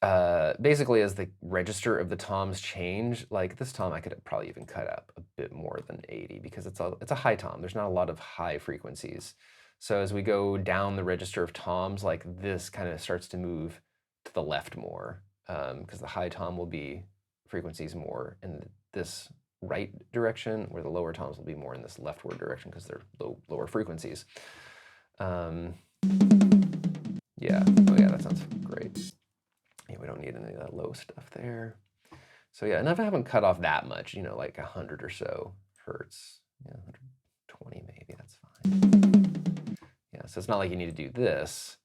basically as the register of the toms change, like this tom I could probably even cut up a bit more than 80 because it's a high tom. There's not a lot of high frequencies. So as we go down the register of toms, like this kind of starts to move to the left more, because the high tom will be frequencies more in this right direction, where the lower toms will be more in this leftward direction because they're lower frequencies. Yeah, oh yeah, that sounds great. Yeah, we don't need any of that low stuff there. So yeah, and if I haven't cut off that much, you know, like 100 or so hertz, yeah, 120 maybe, that's fine. Yeah, so it's not like you need to do this,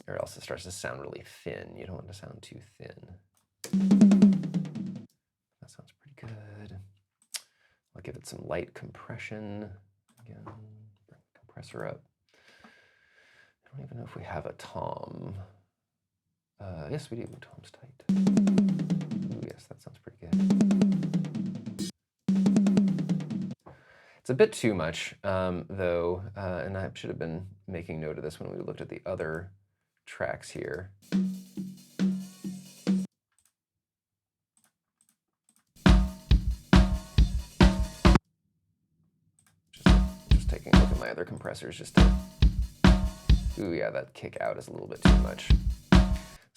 or else it starts to sound really thin. You don't want to sound too thin. That sounds pretty good. I'll give it some light compression. Again, bring the compressor up. I don't even know if we have a tom. Yes, we do. Tom's tight. Ooh, yes, that sounds pretty good. It's a bit too much, though, and I should have been making note of this when we looked at the other tracks here. Just taking a look at my other compressors just to... Ooh, yeah, that kick out is a little bit too much.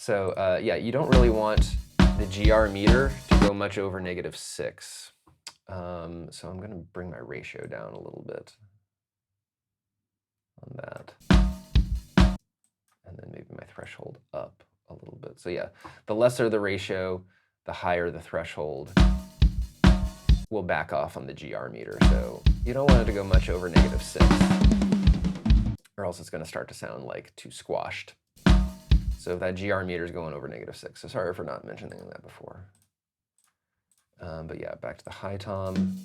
So yeah, you don't really want the GR meter to go much over -6. So I'm going to bring my ratio down a little bit on that. And then maybe my threshold up a little bit. So yeah, the lesser the ratio, the higher the threshold. We'll back off on the GR meter. So you don't want it to go much over -6, or else it's going to start to sound like too squashed. So if that GR meter is going over -6. So sorry for not mentioning that before. But yeah, back to the high tom.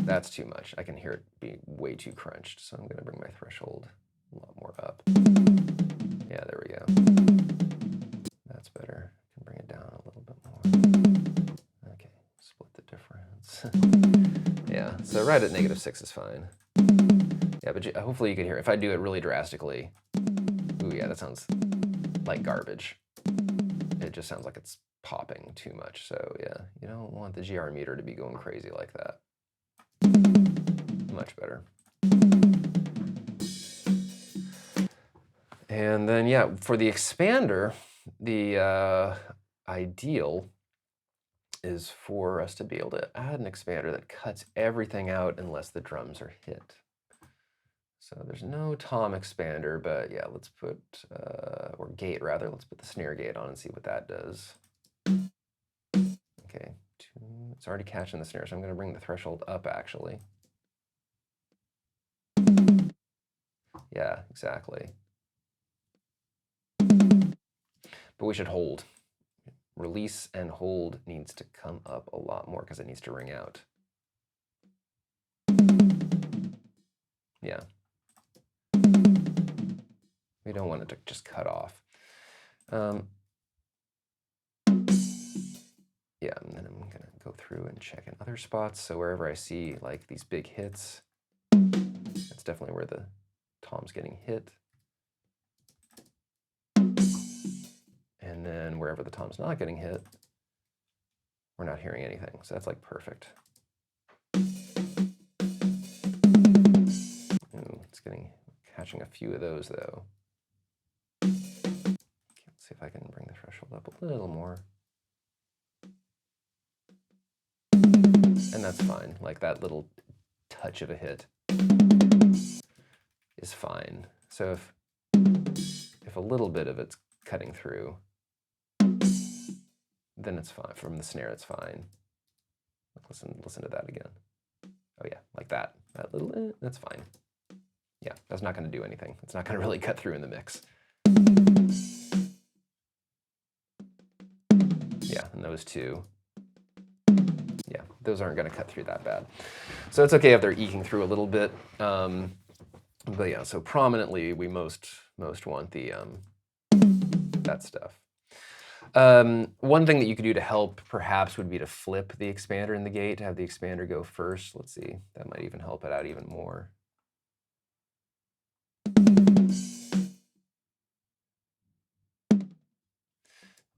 That's too much. I can hear it being way too crunched. So I'm going to bring my threshold a lot more up. Yeah, there we go. That's better. I can bring it down a little bit more. Okay, split the difference. Yeah, so right at -6 is fine. Yeah, but hopefully you can hear it. If I do it really drastically, ooh, yeah, that sounds like garbage. It just sounds like it's popping too much. So yeah, you don't want the GR meter to be going crazy like that. Much better. And then yeah, for the expander, the ideal is for us to be able to add an expander that cuts everything out unless the drums are hit. So there's no tom expander, but yeah, let's put, or gate rather, let's put the snare gate on and see what that does. Okay, It's already catching the snare, so I'm going to bring the threshold up, actually. Yeah, exactly. But we should hold. Release and hold needs to come up a lot more because it needs to ring out. Yeah. We don't want it to just cut off. Yeah, and then I'm going to go through and check in other spots. So wherever I see like these big hits, that's definitely where the tom's getting hit. And then wherever the tom's not getting hit, we're not hearing anything. So that's like perfect. Ooh, it's catching a few of those though. Let's see if I can bring the threshold up a little more. And that's fine. Like that little touch of a hit is fine. So if a little bit of it's cutting through, then it's fine. From the snare, it's fine. Listen to that again. Oh yeah, like that. That little, that's fine. Yeah, that's not going to do anything. It's not going to really cut through in the mix. Yeah, and those two, yeah, those aren't going to cut through that bad. So it's okay if they're eking through a little bit. But yeah, so prominently, we most want the that stuff. One thing that you could do to help perhaps would be to flip the expander in the gate, to have the expander go first. Let's see, that might even help it out even more.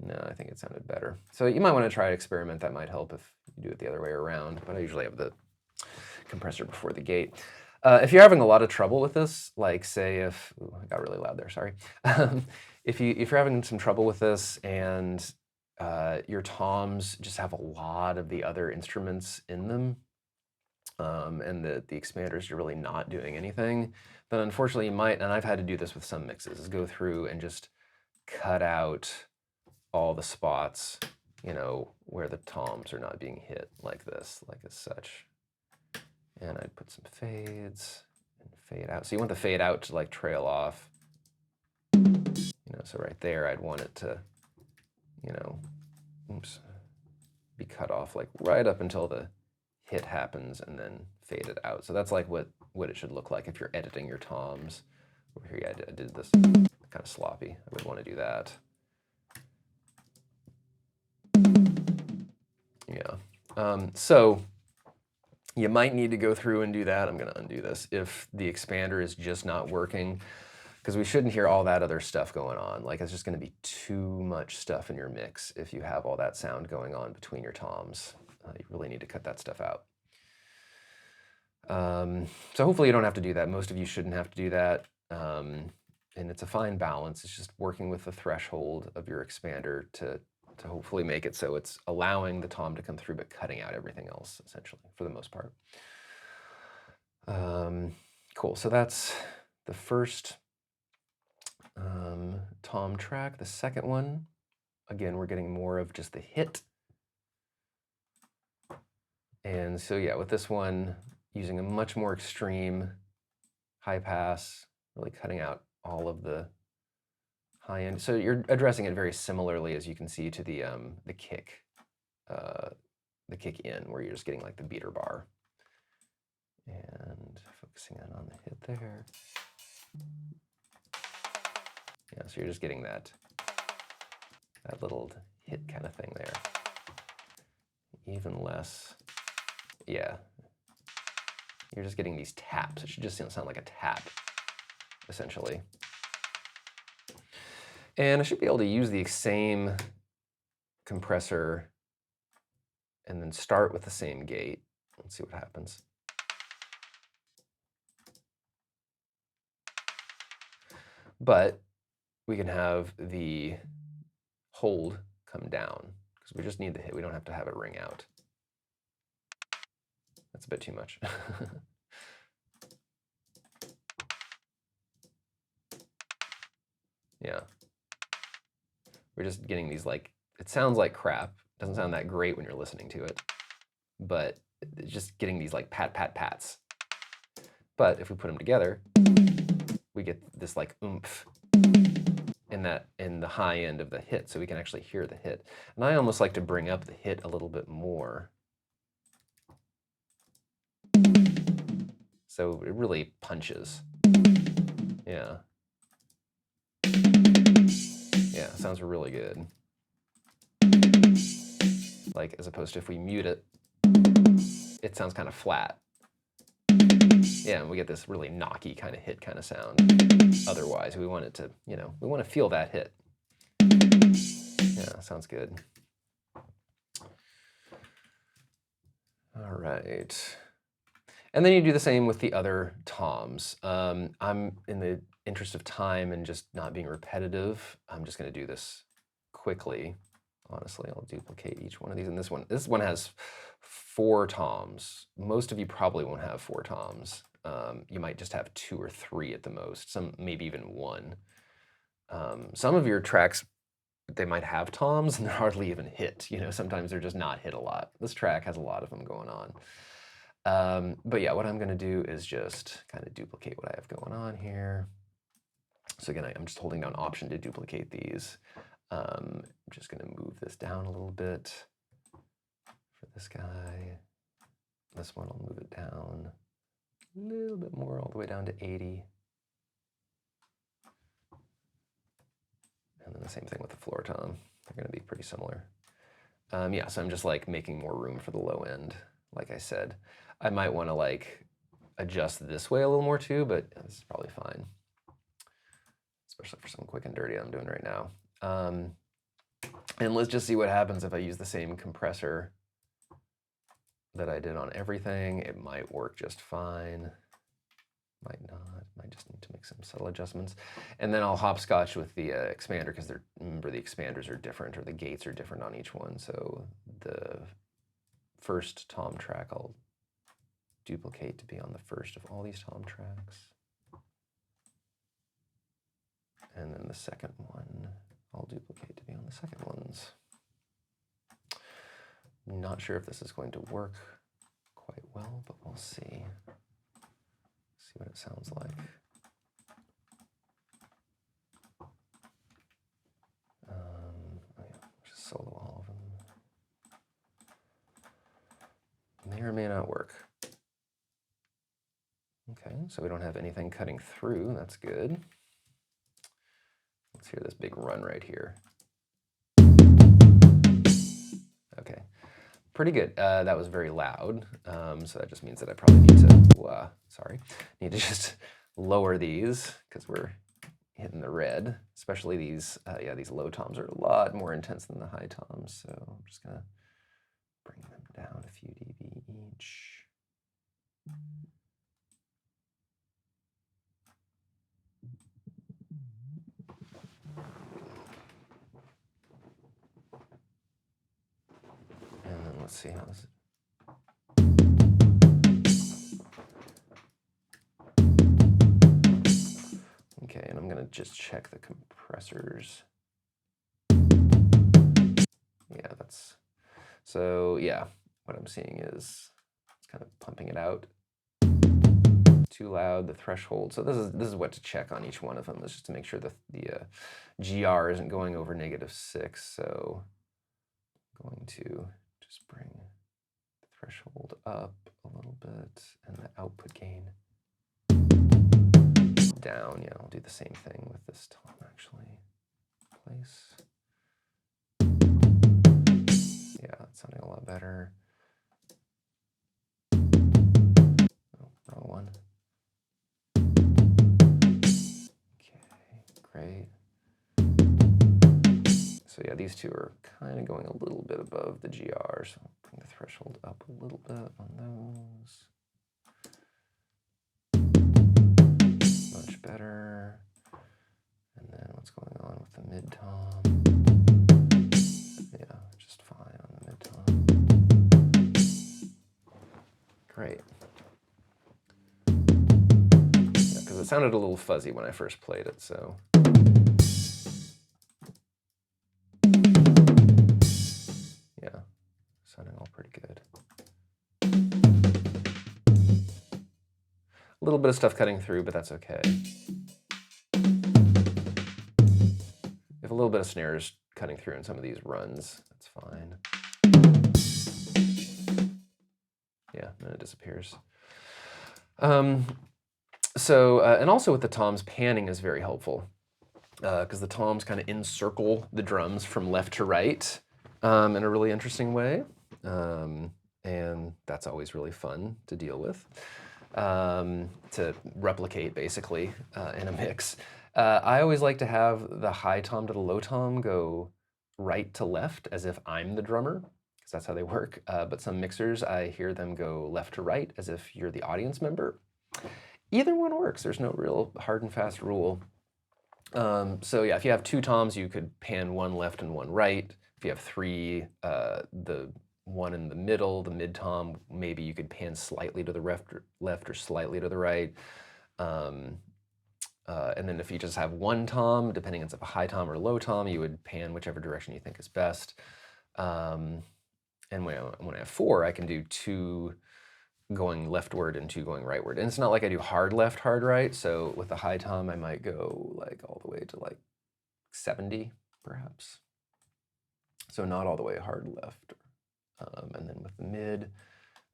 No, I think it sounded better. So you might want to try to experiment. That might help if you do it the other way around, but I usually have the compressor before the gate. If you're having a lot of trouble with this, like say if, ooh, I got really loud there, sorry. If you're having some trouble with this and your toms just have a lot of the other instruments in them, and the expanders are really not doing anything, then unfortunately you might, and I've had to do this with some mixes, is go through and just cut out all the spots, you know, where the toms are not being hit like this, like as such. And I'd put some fades and fade out. So you want the fade out to like trail off, you know, so right there I'd want it to, you know, oops, be cut off like right up until the hit happens and then fade it out. So that's like what it should look like if you're editing your toms. Over here, yeah, I did this kind of sloppy. I would want to do that. Yeah. So you might need to go through and do that. I'm going to undo this if the expander is just not working, because we shouldn't hear all that other stuff going on. Like it's just going to be too much stuff in your mix if you have all that sound going on between your toms. You really need to cut that stuff out. So hopefully you don't have to do that. Most of you shouldn't have to do that. And it's a fine balance. It's just working with the threshold of your expander to hopefully make it so it's allowing the tom to come through, but cutting out everything else, essentially, for the most part. Cool, so that's the first tom track. The second one, again, we're getting more of just the hit. And so yeah, with this one, using a much more extreme high pass, really cutting out all of the high end. So you're addressing it very similarly, as you can see, to the kick in, where you're just getting like the beater bar. And focusing in on the hit there. Yeah, so you're just getting that little hit kind of thing there. Even less, yeah. You're just getting these taps. It should just sound like a tap, essentially. And I should be able to use the same compressor and then start with the same gate. Let's see what happens. But we can have the hold come down because we just need the hit. We don't have to have it ring out. That's a bit too much. Yeah. We're just getting these like, it sounds like crap Doesn't sound that great when you're listening to it, but just getting these like pat, pat, pats. But if we put them together, we get this like oomph in the high end of the hit, so we can actually hear the hit. And I almost like to bring up the hit a little bit more. So it really punches. Yeah. Yeah, sounds really good. Like, as opposed to if we mute it, it sounds kind of flat. Yeah, and we get this really knocky kind of hit kind of sound. Otherwise, we want it to, you know, we want to feel that hit. Yeah, sounds good. All right. And then you do the same with the other toms. I'm, in the interest of time and just not being repetitive, I'm just going to do this quickly. Honestly, I'll duplicate each one of these. And this one has 4 toms. Most of you probably won't have 4 toms. You might just have 2 or 3 at the most. Some maybe even 1. Some of your tracks, they might have toms and they're hardly even hit. You know, sometimes they're just not hit a lot. This track has a lot of them going on. But yeah, what I'm going to do is just kind of duplicate what I have going on here. So again, I'm just holding down Option to duplicate these. I'm just going to move this down a little bit for this guy. This one, I'll move it down a little bit more, all the way down to 80. And then the same thing with the floor tom. They're going to be pretty similar. Yeah, so I'm just like making more room for the low end, like I said. I might want to like adjust this way a little more too, but this is probably fine, especially for some quick and dirty I'm doing right now. And let's just see what happens if I use the same compressor that I did on everything. It might work just fine. Might not. Might just need to make some subtle adjustments. And then I'll hopscotch with the expander, because remember, the expanders are different, or the gates are different on each one. So the first tom track I'll duplicate to be on the first of all these tom tracks. And then the second one I'll duplicate to be on the second ones. I'm not sure if this is going to work quite well, but we'll see. See what it sounds like. Oh yeah, just solo all of them. May or may not work. Okay, so we don't have anything cutting through. That's good. Let's hear this big run right here. Okay, pretty good. That was very loud, so that just means that I probably need to, need to just lower these, because we're hitting the red. Especially these, yeah, these low toms are a lot more intense than the high toms, so I'm just gonna bring them down a few dB each. And then let's see how this. Okay, and I'm gonna just check the compressors. Yeah, that's, so yeah, what I'm seeing is it's kind of pumping it out. Too loud, the threshold. So this is what to check on each one of them. This is just to make sure that the GR isn't going over -6. So I'm going to just bring the threshold up a little bit and the output gain down. Yeah, I'll do the same thing with this tom actually. Place. Yeah, that's sounding a lot better. Oh, wrong one. Great. So yeah, these two are kind of going a little bit above the GR, so I'll bring the threshold up a little bit on those. Much better. And then what's going on with the mid tom? Yeah, just fine on the mid tom. Great. Yeah, because it sounded a little fuzzy when I first played it, so. Yeah, sounding all pretty good. A little bit of stuff cutting through, but that's okay. If a little bit of snares cutting through in some of these runs, that's fine. Yeah, then it disappears. And also with the toms, panning is very helpful because the toms kind of encircle the drums from left to right in a really interesting way. And that's always really fun to deal with, to replicate basically in a mix. I always like to have the high tom to the low tom go right to left as if I'm the drummer, because that's how they work. But some mixers, I hear them go left to right as if you're the audience member. Either one works. There's no real hard and fast rule. So yeah, if you have two toms, you could pan one left and one right. If you have three, the one in the middle, the mid tom, maybe you could pan slightly to the left or slightly to the right. And then if you just have one tom, depending on if it's a high tom or a low tom, you would pan whichever direction you think is best. And when I have four, I can do two going leftward and two going rightward. And it's not like I do hard left, hard right. So with the high tom, I might go like all the way to like 70 perhaps. So not all the way hard left. And then with the mid,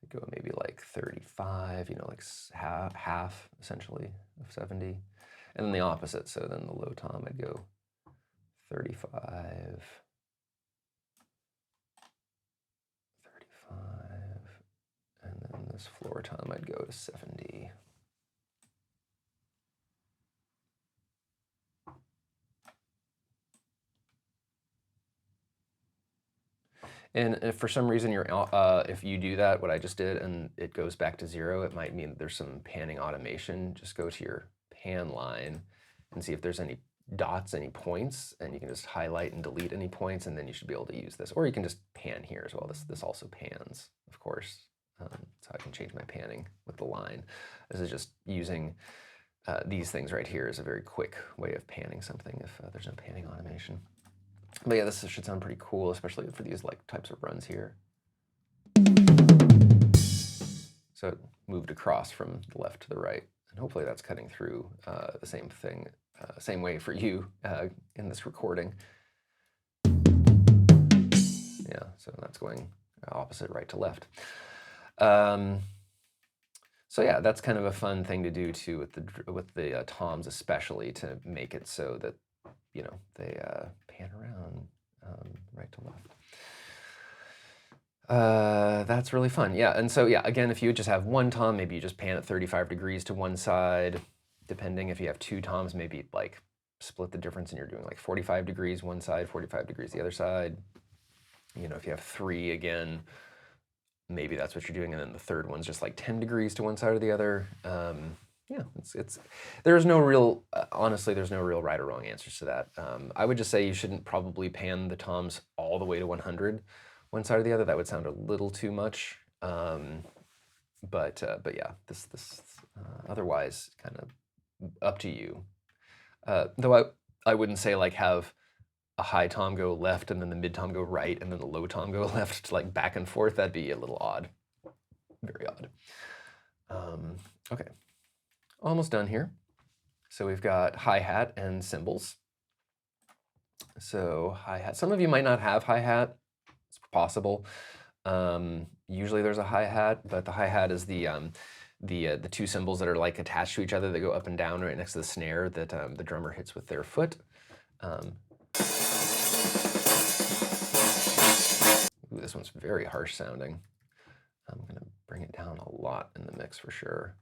I go maybe like 35, like half essentially of 70. And then the opposite, so then the low tom, I'd go 35, 35, and then this floor tom, I'd go to 70. And if for some reason if you do that, what I just did, and it goes back to 0, it might mean there's some panning automation. Just go to your pan line and see if there's any dots, any points, and you can just highlight and delete any points, and then you should be able to use this. Or you can just pan here as well. This also pans, of course. So I can change my panning with the line. This is just using these things right here is a very quick way of panning something if there's no panning automation. But yeah, this should sound pretty cool, especially for these types of runs here. So it moved across from the left to the right, and hopefully that's cutting through the same thing, same way for you in this recording. Yeah, so that's going opposite right to left. So yeah, that's kind of a fun thing to do too with the toms, especially to make it so that they pan around right to left. That's really fun. Yeah, and so yeah, again, if you just have one tom, maybe you just pan it 35 degrees to one side. Depending if you have two toms, maybe like split the difference and you're doing like 45 degrees one side, 45 degrees the other side. If you have three, again, maybe that's what you're doing, and then the third one's just like 10 degrees to one side or the other. Yeah, there's no real, honestly, there's no real right or wrong answers to that. I would just say you shouldn't probably pan the toms all the way to 100, one side or the other. That would sound a little too much. But yeah, this otherwise kind of up to you. Though I wouldn't say like have a high tom go left and then the mid tom go right and then the low tom go left, like back and forth. That'd be a little odd, very odd. Okay. Almost done here. So we've got hi-hat and cymbals. So hi-hat, some of you might not have hi-hat, it's possible. Usually there's a hi-hat, but the hi-hat is the two cymbals that are like attached to each other that go up and down right next to the snare that the drummer hits with their foot. Ooh, this one's very harsh sounding. I'm gonna bring it down a lot in the mix for sure.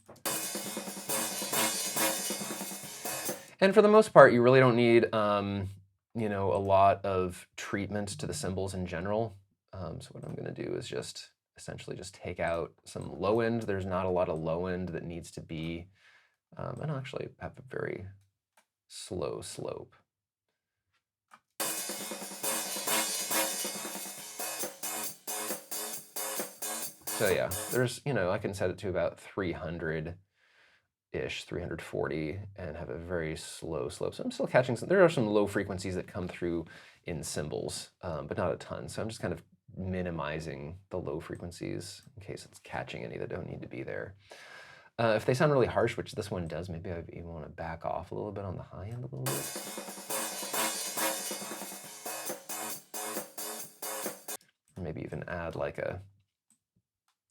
And for the most part, you really don't need, a lot of treatment to the cymbals in general. So what I'm going to do is just essentially just take out some low end. There's not a lot of low end that needs to be, and I'll actually have a very slow slope. So yeah, there's, I can set it to about 300-ish, 340, and have a very slow slope. So I'm still catching there are some low frequencies that come through in cymbals, but not a ton. So I'm just kind of minimizing the low frequencies in case it's catching any that don't need to be there. If they sound really harsh, which this one does, maybe I even want to back off a little bit on the high end a little bit. Or maybe even add like a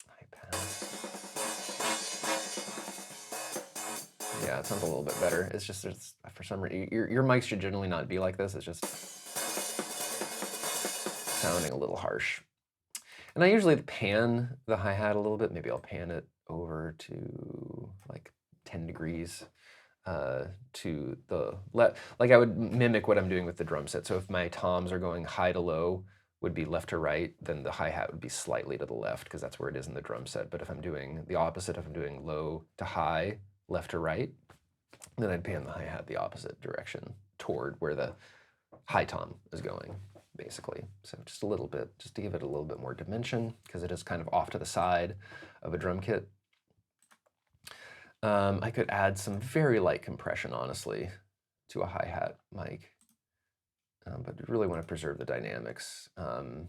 high pass. Yeah, it sounds a little bit better. It's just, for some reason, your mics should generally not be like this. It's just sounding a little harsh. And I usually pan the hi-hat a little bit. Maybe I'll pan it over to like 10 degrees to the left. Like I would mimic what I'm doing with the drum set. So if my toms are going high to low, would be left to right, then the hi-hat would be slightly to the left because that's where it is in the drum set. But if I'm doing the opposite, if I'm doing low to high, left to right, then I'd pan the hi-hat the opposite direction toward where the high tom is going, basically. So just a little bit, just to give it a little bit more dimension, because it is kind of off to the side of a drum kit. I could add some very light compression, honestly, to a hi-hat mic, but I really want to preserve the dynamics. And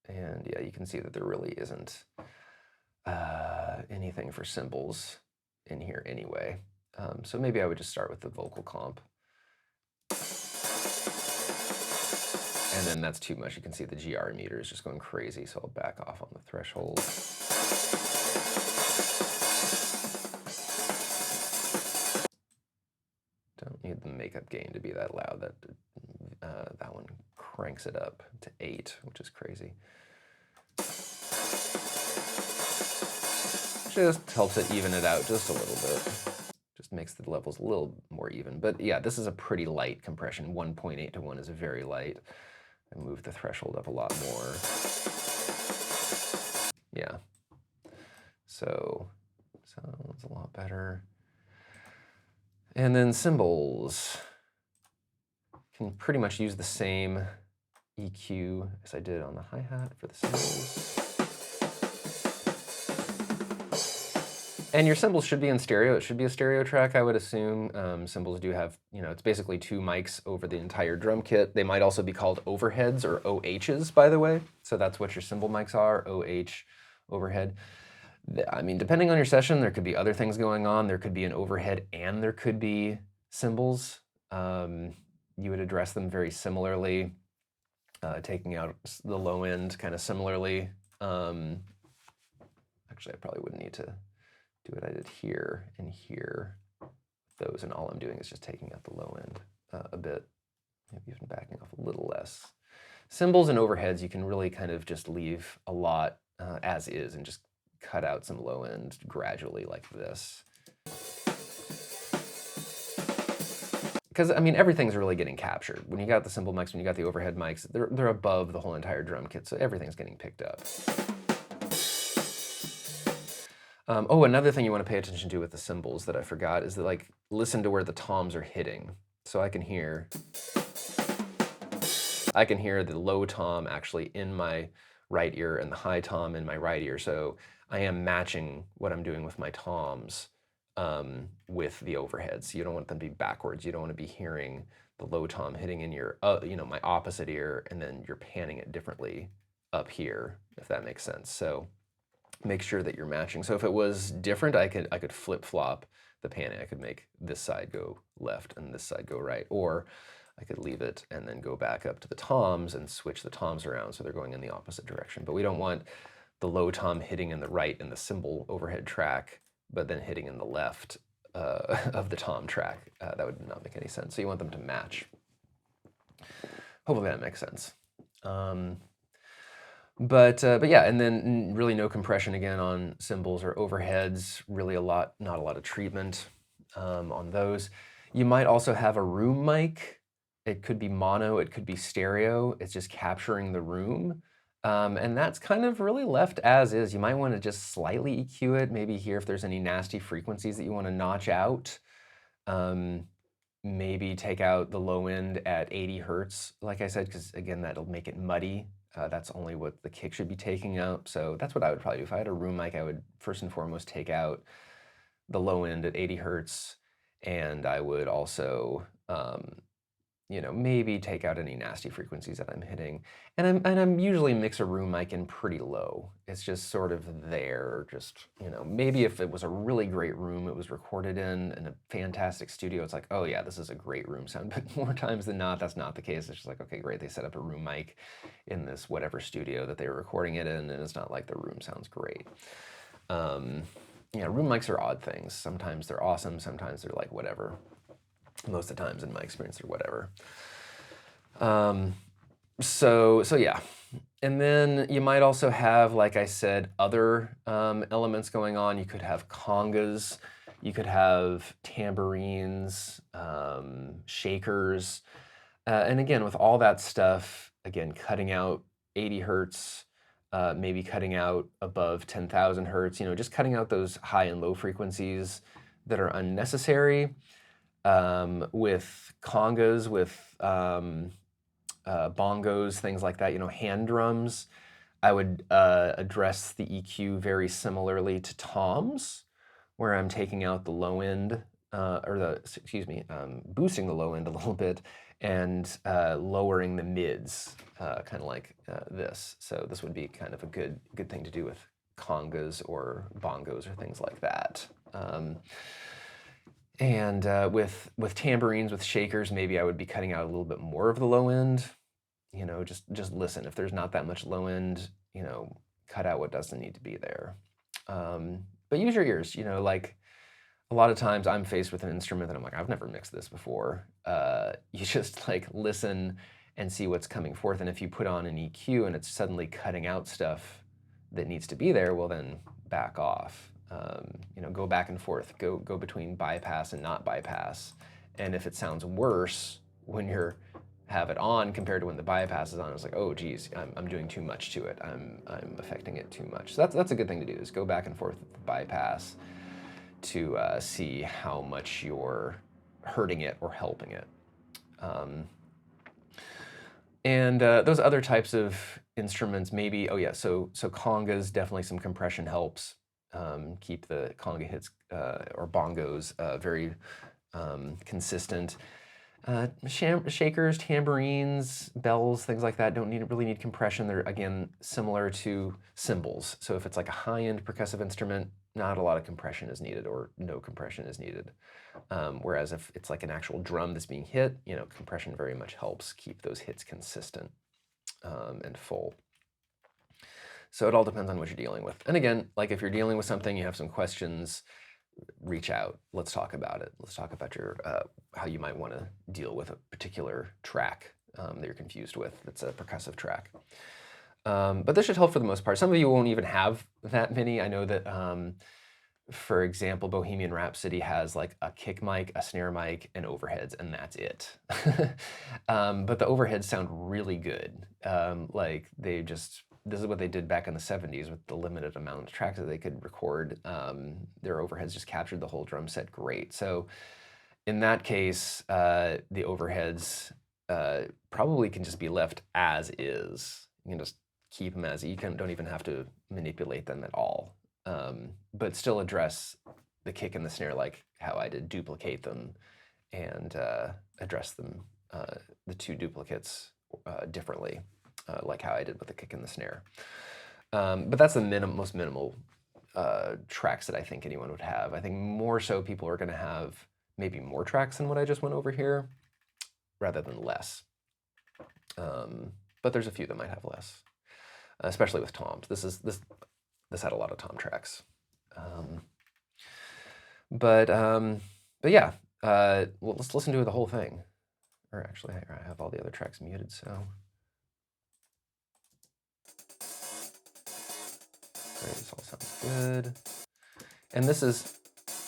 yeah, you can see that there really isn't anything for cymbals in here anyway. So maybe I would just start with the vocal comp. And then that's too much. You can see the GR meter is just going crazy, so I'll back off on the threshold. Don't need the makeup gain to be that loud. That one cranks it up to 8, which is crazy. Just helps it even it out just a little bit. Just makes the levels a little more even. But yeah, this is a pretty light compression. 1.8 to 1 is very light. I move the threshold up a lot more. Yeah. So sounds a lot better. And then cymbals. Can pretty much use the same EQ as I did on the hi-hat for the cymbals. And your cymbals should be in stereo. It should be a stereo track, I would assume. Cymbals do have, it's basically 2 mics over the entire drum kit. They might also be called overheads or OHs, by the way. So that's what your cymbal mics are, OH, overhead. I mean, depending on your session, there could be other things going on. There could be an overhead and there could be cymbals. You would address them very similarly, taking out the low end kind of similarly. Actually, I probably wouldn't need to do what I did here and here. Those, and all I'm doing is just taking out the low end a bit, maybe even backing off a little less. Cymbals and overheads, you can really kind of just leave a lot as is and just cut out some low end gradually like this. Because, I mean, everything's really getting captured. When you got the cymbal mics, when you got the overhead mics, they're above the whole entire drum kit, so everything's getting picked up. Oh, another thing you want to pay attention to with the cymbals that I forgot is that, like, listen to where the toms are hitting. So I can hear the low tom actually in my right ear and the high tom in my right ear. So I am matching what I'm doing with my toms with the overheads. So you don't want them to be backwards. You don't want to be hearing the low tom hitting in your, my opposite ear, and then you're panning it differently up here, if that makes sense. So make sure that you're matching. So if it was different, I could flip-flop the panning. I could make this side go left and this side go right, or I could leave it and then go back up to the toms and switch the toms around so they're going in the opposite direction. But we don't want the low tom hitting in the right in the cymbal overhead track, but then hitting in the left of the tom track. That would not make any sense. So you want them to match. Hopefully that makes sense. But yeah, and then really no compression again on cymbals or overheads, really not a lot of treatment on those. You might also have a room mic. It could be mono, it could be stereo. It's just capturing the room. And that's kind of really left as is. You might want to just slightly EQ it, maybe hear if there's any nasty frequencies that you want to notch out. Maybe take out the low end at 80 Hertz, like I said, because again, that'll make it muddy. That's only what the kick should be taking out. So that's what I would probably do. If I had a room mic, I would first and foremost take out the low end at 80 Hertz. And I would also maybe take out any nasty frequencies that I'm hitting. And I'm usually mix a room mic in pretty low. It's just sort of there, just, maybe if it was a really great room it was recorded in a fantastic studio, it's like, oh yeah, this is a great room sound. But more times than not, that's not the case. It's just like, okay, great, they set up a room mic in this whatever studio that they were recording it in, and it's not like the room sounds great. Room mics are odd things. Sometimes they're awesome, sometimes they're like whatever. Most of the times in my experience they're whatever. So yeah. And then you might also have, like I said, other elements going on. You could have congas, you could have tambourines, shakers. And again, with all that stuff, again, cutting out 80 hertz, maybe cutting out above 10,000 hertz, just cutting out those high and low frequencies that are unnecessary. With congas, with bongos, things like that, hand drums, I would address the EQ very similarly to toms, where I'm taking out the low end, boosting the low end a little bit and lowering the mids, kind of like this. So this would be kind of a good thing to do with congas or bongos or things like that. And with tambourines, with shakers, maybe I would be cutting out a little bit more of the low end. Just listen. If there's not that much low end, cut out what doesn't need to be there. But use your ears. Like a lot of times I'm faced with an instrument that I'm like, I've never mixed this before. You just like listen and see what's coming forth. And if you put on an EQ and it's suddenly cutting out stuff that needs to be there, well then back off. Go back and forth, go between bypass and not bypass. And if it sounds worse when you have it on compared to when the bypass is on, it's like, oh geez, I'm doing too much to it. I'm affecting it too much. So that's a good thing to do, is go back and forth with the bypass to see how much you're hurting it or helping it. And those other types of instruments, maybe, oh yeah, so congas, definitely some compression helps. Keep the conga hits or bongos very consistent. Shakers, tambourines, bells, things like that don't really need compression. They're, again, similar to cymbals. So if it's like a high-end percussive instrument, not a lot of compression is needed, or no compression is needed. Whereas if it's like an actual drum that's being hit, compression very much helps keep those hits consistent and full. So it all depends on what you're dealing with. And again, like if you're dealing with something, you have some questions, reach out. Let's talk about it. Let's talk about your how you might want to deal with a particular track that you're confused with. That's a percussive track. But this should help for the most part. Some of you won't even have that many. I know that, for example, Bohemian Rhapsody has like a kick mic, a snare mic, and overheads, and that's it. But the overheads sound really good. Like this is what they did back in the 70s with the limited amount of tracks that they could record. Their overheads just captured the whole drum set great. So in that case, the overheads probably can just be left as is. You can just keep them as is. You don't even have to manipulate them at all. But still address the kick and the snare like how I did, duplicate them and address them, the two duplicates differently. Like how I did with the kick and the snare. But that's the most minimal tracks that I think anyone would have. I think more so people are going to have maybe more tracks than what I just went over here, rather than less. But there's a few that might have less, especially with toms. This had a lot of tom tracks. But yeah, well, let's listen to the whole thing. Or actually, I have all the other tracks muted, so. This all sounds good. And this is,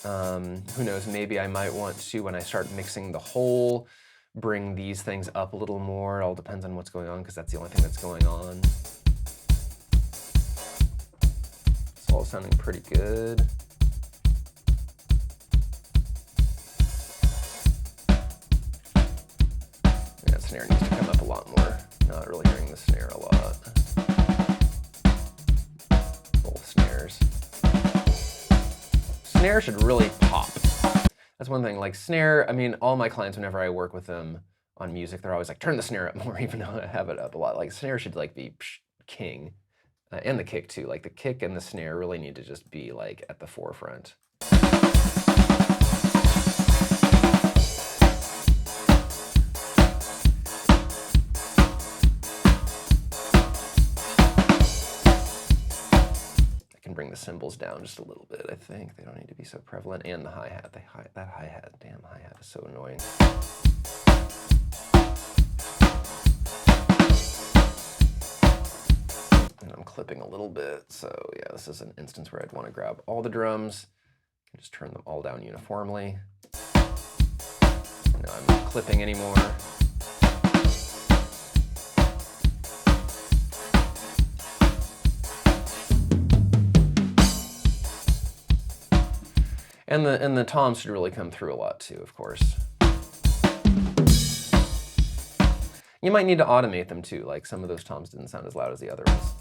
who knows, maybe I might want to, when I start mixing the whole, bring these things up a little more. It all depends on what's going on, because that's the only thing that's going on. It's all sounding pretty good. Yeah, snare needs to come up a lot more. Not really hearing the snare a lot. Snares. Snare should really pop. That's one thing. Like snare, I mean, all my clients, whenever I work with them on music, they're always like, turn the snare up more, even though I have it up a lot. Like snare should like be king, and the kick too. Like the kick and the snare really need to just be like at the forefront. I can bring the cymbals down just a little bit, I think. They don't need to be so prevalent. And the hi-hat, that hi-hat, damn hi-hat is so annoying. And I'm clipping a little bit, so yeah, this is an instance where I'd want to grab all the drums and just turn them all down uniformly. No, I'm not clipping anymore. And the toms should really come through a lot too, of course. You might need to automate them too, like some of those toms didn't sound as loud as the other ones.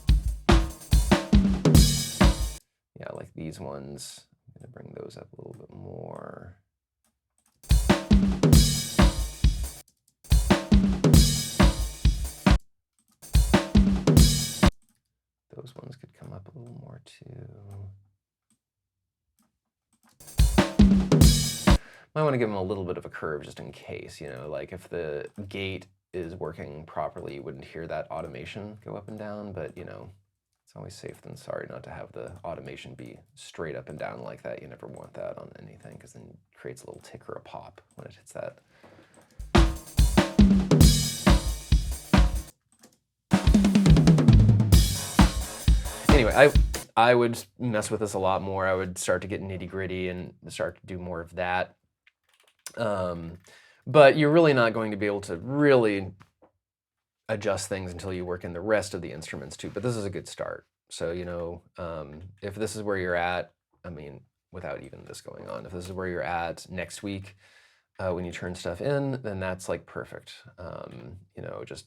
Yeah, like these ones, I'm gonna bring those up a little bit more. Those ones could come up a little more too. Might want to give them a little bit of a curve just in case, you know, like if the gate is working properly, you wouldn't hear that automation go up and down, but you know, it's always safe than sorry not to have the automation be straight up and down like that. You never want that on anything because then it creates a little tick or a pop when it hits that. Anyway, I would mess with this a lot more. I would start to get nitty gritty and start to do more of that. But you're really not going to be able to really adjust things until you work in the rest of the instruments too. But this is a good start. So, you know, if this is where you're at, I mean, without even this going on, if this is where you're at next week, when you turn stuff in, then that's like perfect. You know, just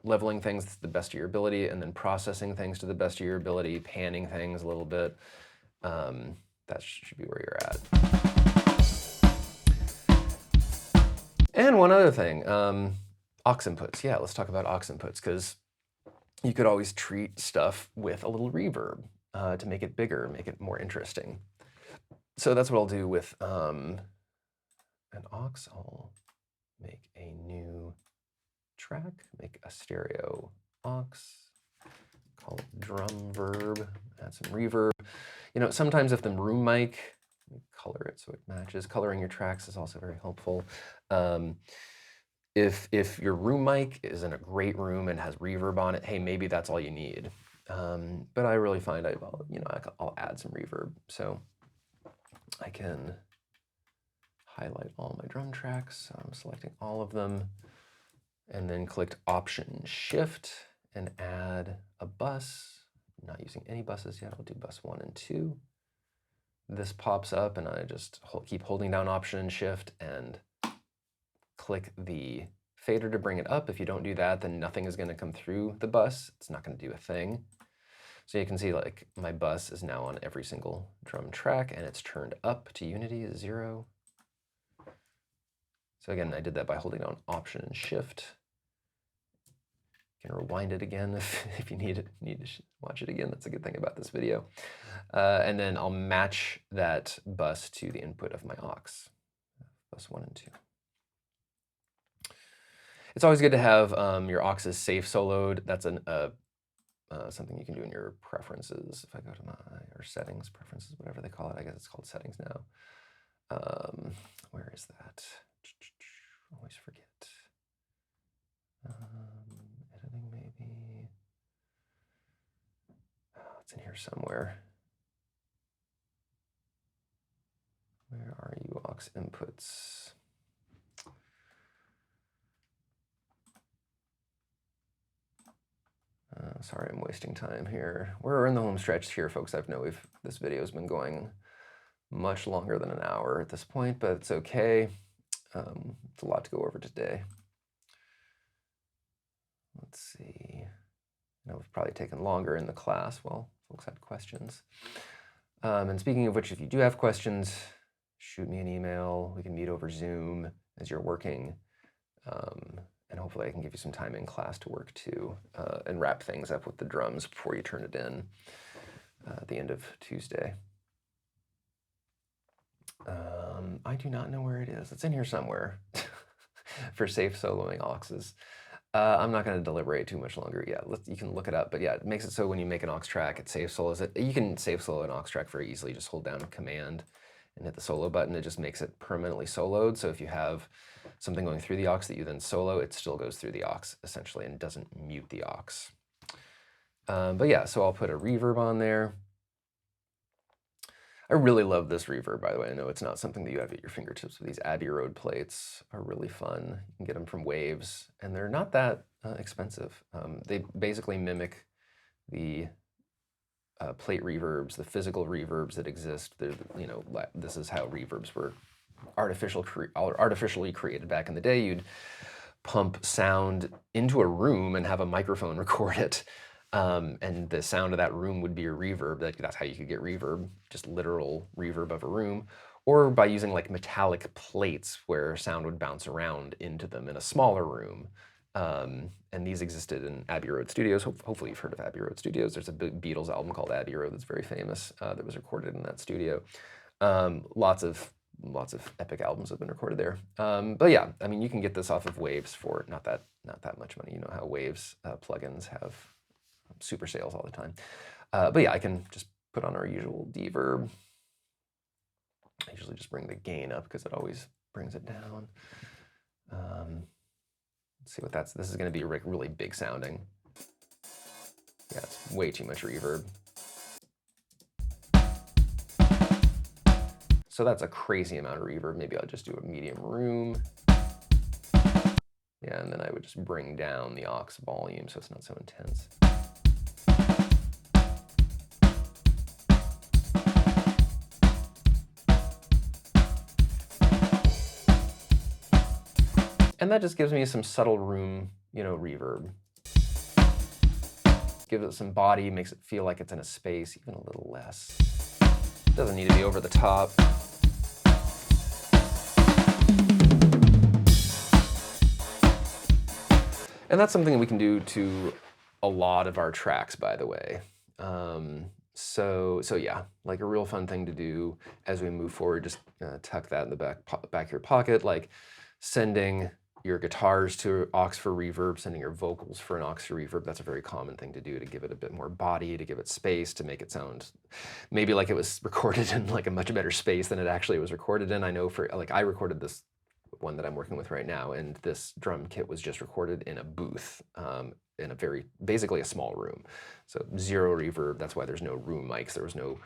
leveling things to the best of your ability and then processing things to the best of your ability, panning things a little bit. That should be where you're at. And one other thing, aux inputs. Yeah, let's talk about aux inputs, because you could always treat stuff with a little reverb to make it bigger, make it more interesting. So that's what I'll do with an aux. I'll make a new track, make a stereo aux, call it drum verb, add some reverb. You know, sometimes if the room mic, color it so it matches. Coloring your tracks is also very helpful. If your room mic is in a great room and has reverb on it, hey, maybe that's all you need. But I really find I'll add some reverb. So I can highlight all my drum tracks. So I'm selecting all of them and then clicked Option Shift and add a bus. I'm not using any buses yet. I'll do bus 1 and 2. This pops up and I just keep holding down Option and Shift and click the fader to bring it up. If you don't do that, then nothing is going to come through the bus. It's not going to do a thing. So you can see like my bus is now on every single drum track and it's turned up to unity 0. So again, I did that by holding down Option and Shift. You can rewind it again if you need to watch it again. That's a good thing about this video. And then I'll match that bus to the input of my aux, bus 1 and 2. It's always good to have your auxes safe soloed. That's something you can do in your preferences. If I go to my, or settings, preferences, whatever they call it. I guess it's called settings now. Where is that? Always forget. Editing maybe. Oh, it's in here somewhere. Where are you, aux inputs? Sorry, I'm wasting time here. We're in the home stretch here, folks. I know this video has been going much longer than an hour at this point, but it's okay. It's a lot to go over today. Let's see. I know we've probably taken longer in the class. Well, folks had questions. And speaking of which, if you do have questions, shoot me an email. We can meet over Zoom as you're working. And hopefully I can give you some time in class to work too, and wrap things up with the drums before you turn it in at the end of Tuesday. I do not know where it is. It's in here somewhere for safe soloing auxes. I'm not going to deliberate too much longer. Yeah, you can look it up, but yeah, it makes it so when you make an aux track, it safe solos it. You can safe solo an aux track very easily. Just hold down Command and hit the solo button. It just makes it permanently soloed. So if you have something going through the aux that you then solo, it still goes through the aux essentially and doesn't mute the aux. But yeah, so I'll put a reverb on there. I really love this reverb, by the way. I know it's not something that you have at your fingertips, but these Abbey Road plates are really fun. You can get them from Waves, and they're not that expensive. They basically mimic the plate reverbs, the physical reverbs that exist. This is how reverbs were artificially created back in the day. You'd pump sound into a room and have a microphone record it. And the sound of that room would be a reverb. That's how you could get reverb, just literal reverb of a room, or by using like metallic plates where sound would bounce around into them in a smaller room. And these existed in Abbey Road Studios. Hopefully you've heard of Abbey Road Studios. There's a big Beatles album called Abbey Road that's very famous that was recorded in that studio. Lots of epic albums have been recorded there. But yeah, I mean, you can get this off of Waves for not that much money. You know how Waves plugins have super sales all the time. But yeah, I can just put on our usual deverb. I usually just bring the gain up because it always brings it down. Let's see what this is going to be really big sounding. Yeah, it's way too much reverb. So that's a crazy amount of reverb. Maybe I'll just do a medium room. Yeah, and then I would just bring down the aux volume so it's not so intense. And that just gives me some subtle room, reverb. Gives it some body, makes it feel like it's in a space, even a little less. Doesn't need to be over the top. And that's something that we can do to a lot of our tracks, by the way. So yeah, like a real fun thing to do as we move forward, just tuck that in the back of your pocket, like sending your guitars to aux for reverb, sending your vocals for an aux for reverb. That's a very common thing to do to give it a bit more body, to give it space, to make it sound maybe like it was recorded in like a much better space than it actually was recorded in. I know I recorded this one that I'm working with right now, and this drum kit was just recorded in a booth, in basically a small room. So zero reverb. That's why there's no room mics. There was no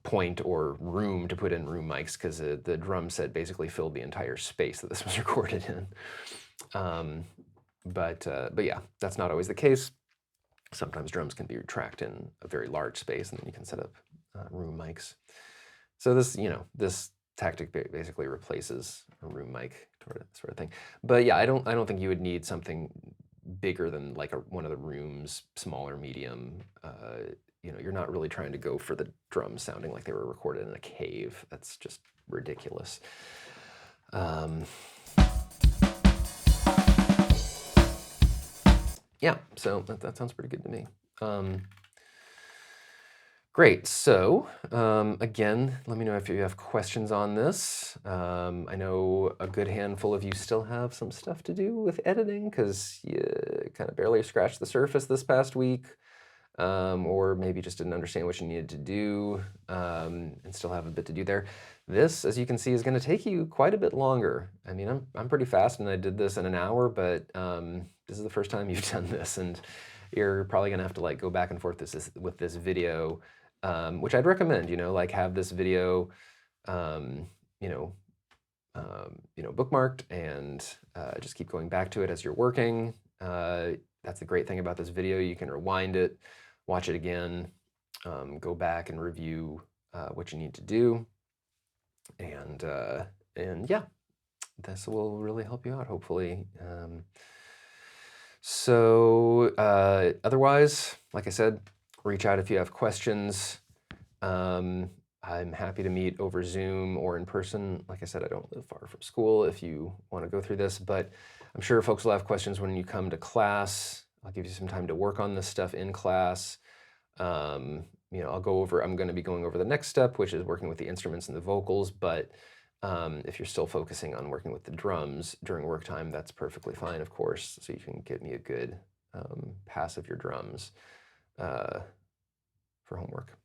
point or room to put in room mics because the drum set basically filled the entire space that this was recorded in. But yeah, that's not always the case. Sometimes drums can be tracked in a very large space, and then you can set up room mics. So this tactic basically replaces a room mic sort of thing. But yeah, I don't think you would need something bigger than like one of the rooms, smaller, medium. You're not really trying to go for the drums sounding like they were recorded in a cave. That's just ridiculous. Yeah, so that sounds pretty good to me. Great, so again, let me know if you have questions on this. I know a good handful of you still have some stuff to do with editing because you kind of barely scratched the surface this past week. Or maybe just didn't understand what you needed to do and still have a bit to do there. This, as you can see, is going to take you quite a bit longer. I mean, I'm pretty fast and I did this in an hour, but this is the first time you've done this, and you're probably going to have to like go back and forth with this video, which I'd recommend, like have this video, bookmarked and just keep going back to it as you're working. That's the great thing about this video. You can rewind it, watch it again, go back and review what you need to do. And yeah, this will really help you out, hopefully. Otherwise, like I said, reach out if you have questions. I'm happy to meet over Zoom or in person. Like I said, I don't live far from school if you want to go through this, but I'm sure folks will have questions when you come to class. I'll give you some time to work on this stuff in class. You know, I'm going to be going over the next step, which is working with the instruments and the vocals, but if you're still focusing on working with the drums during work time, that's perfectly fine, of course, so you can get me a good pass of your drums for homework.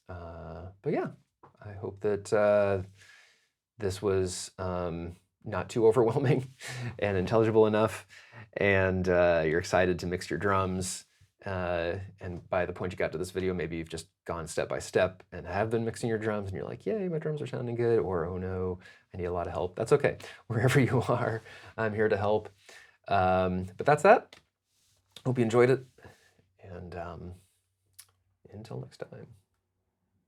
But yeah, I hope that this was not too overwhelming and intelligible enough, and you're excited to mix your drums. And by the point you got to this video, maybe you've just gone step by step and have been mixing your drums, and you're like, yay, my drums are sounding good, or oh no, I need a lot of help. That's okay. Wherever you are, I'm here to help. But that's that. Hope you enjoyed it, and until next time.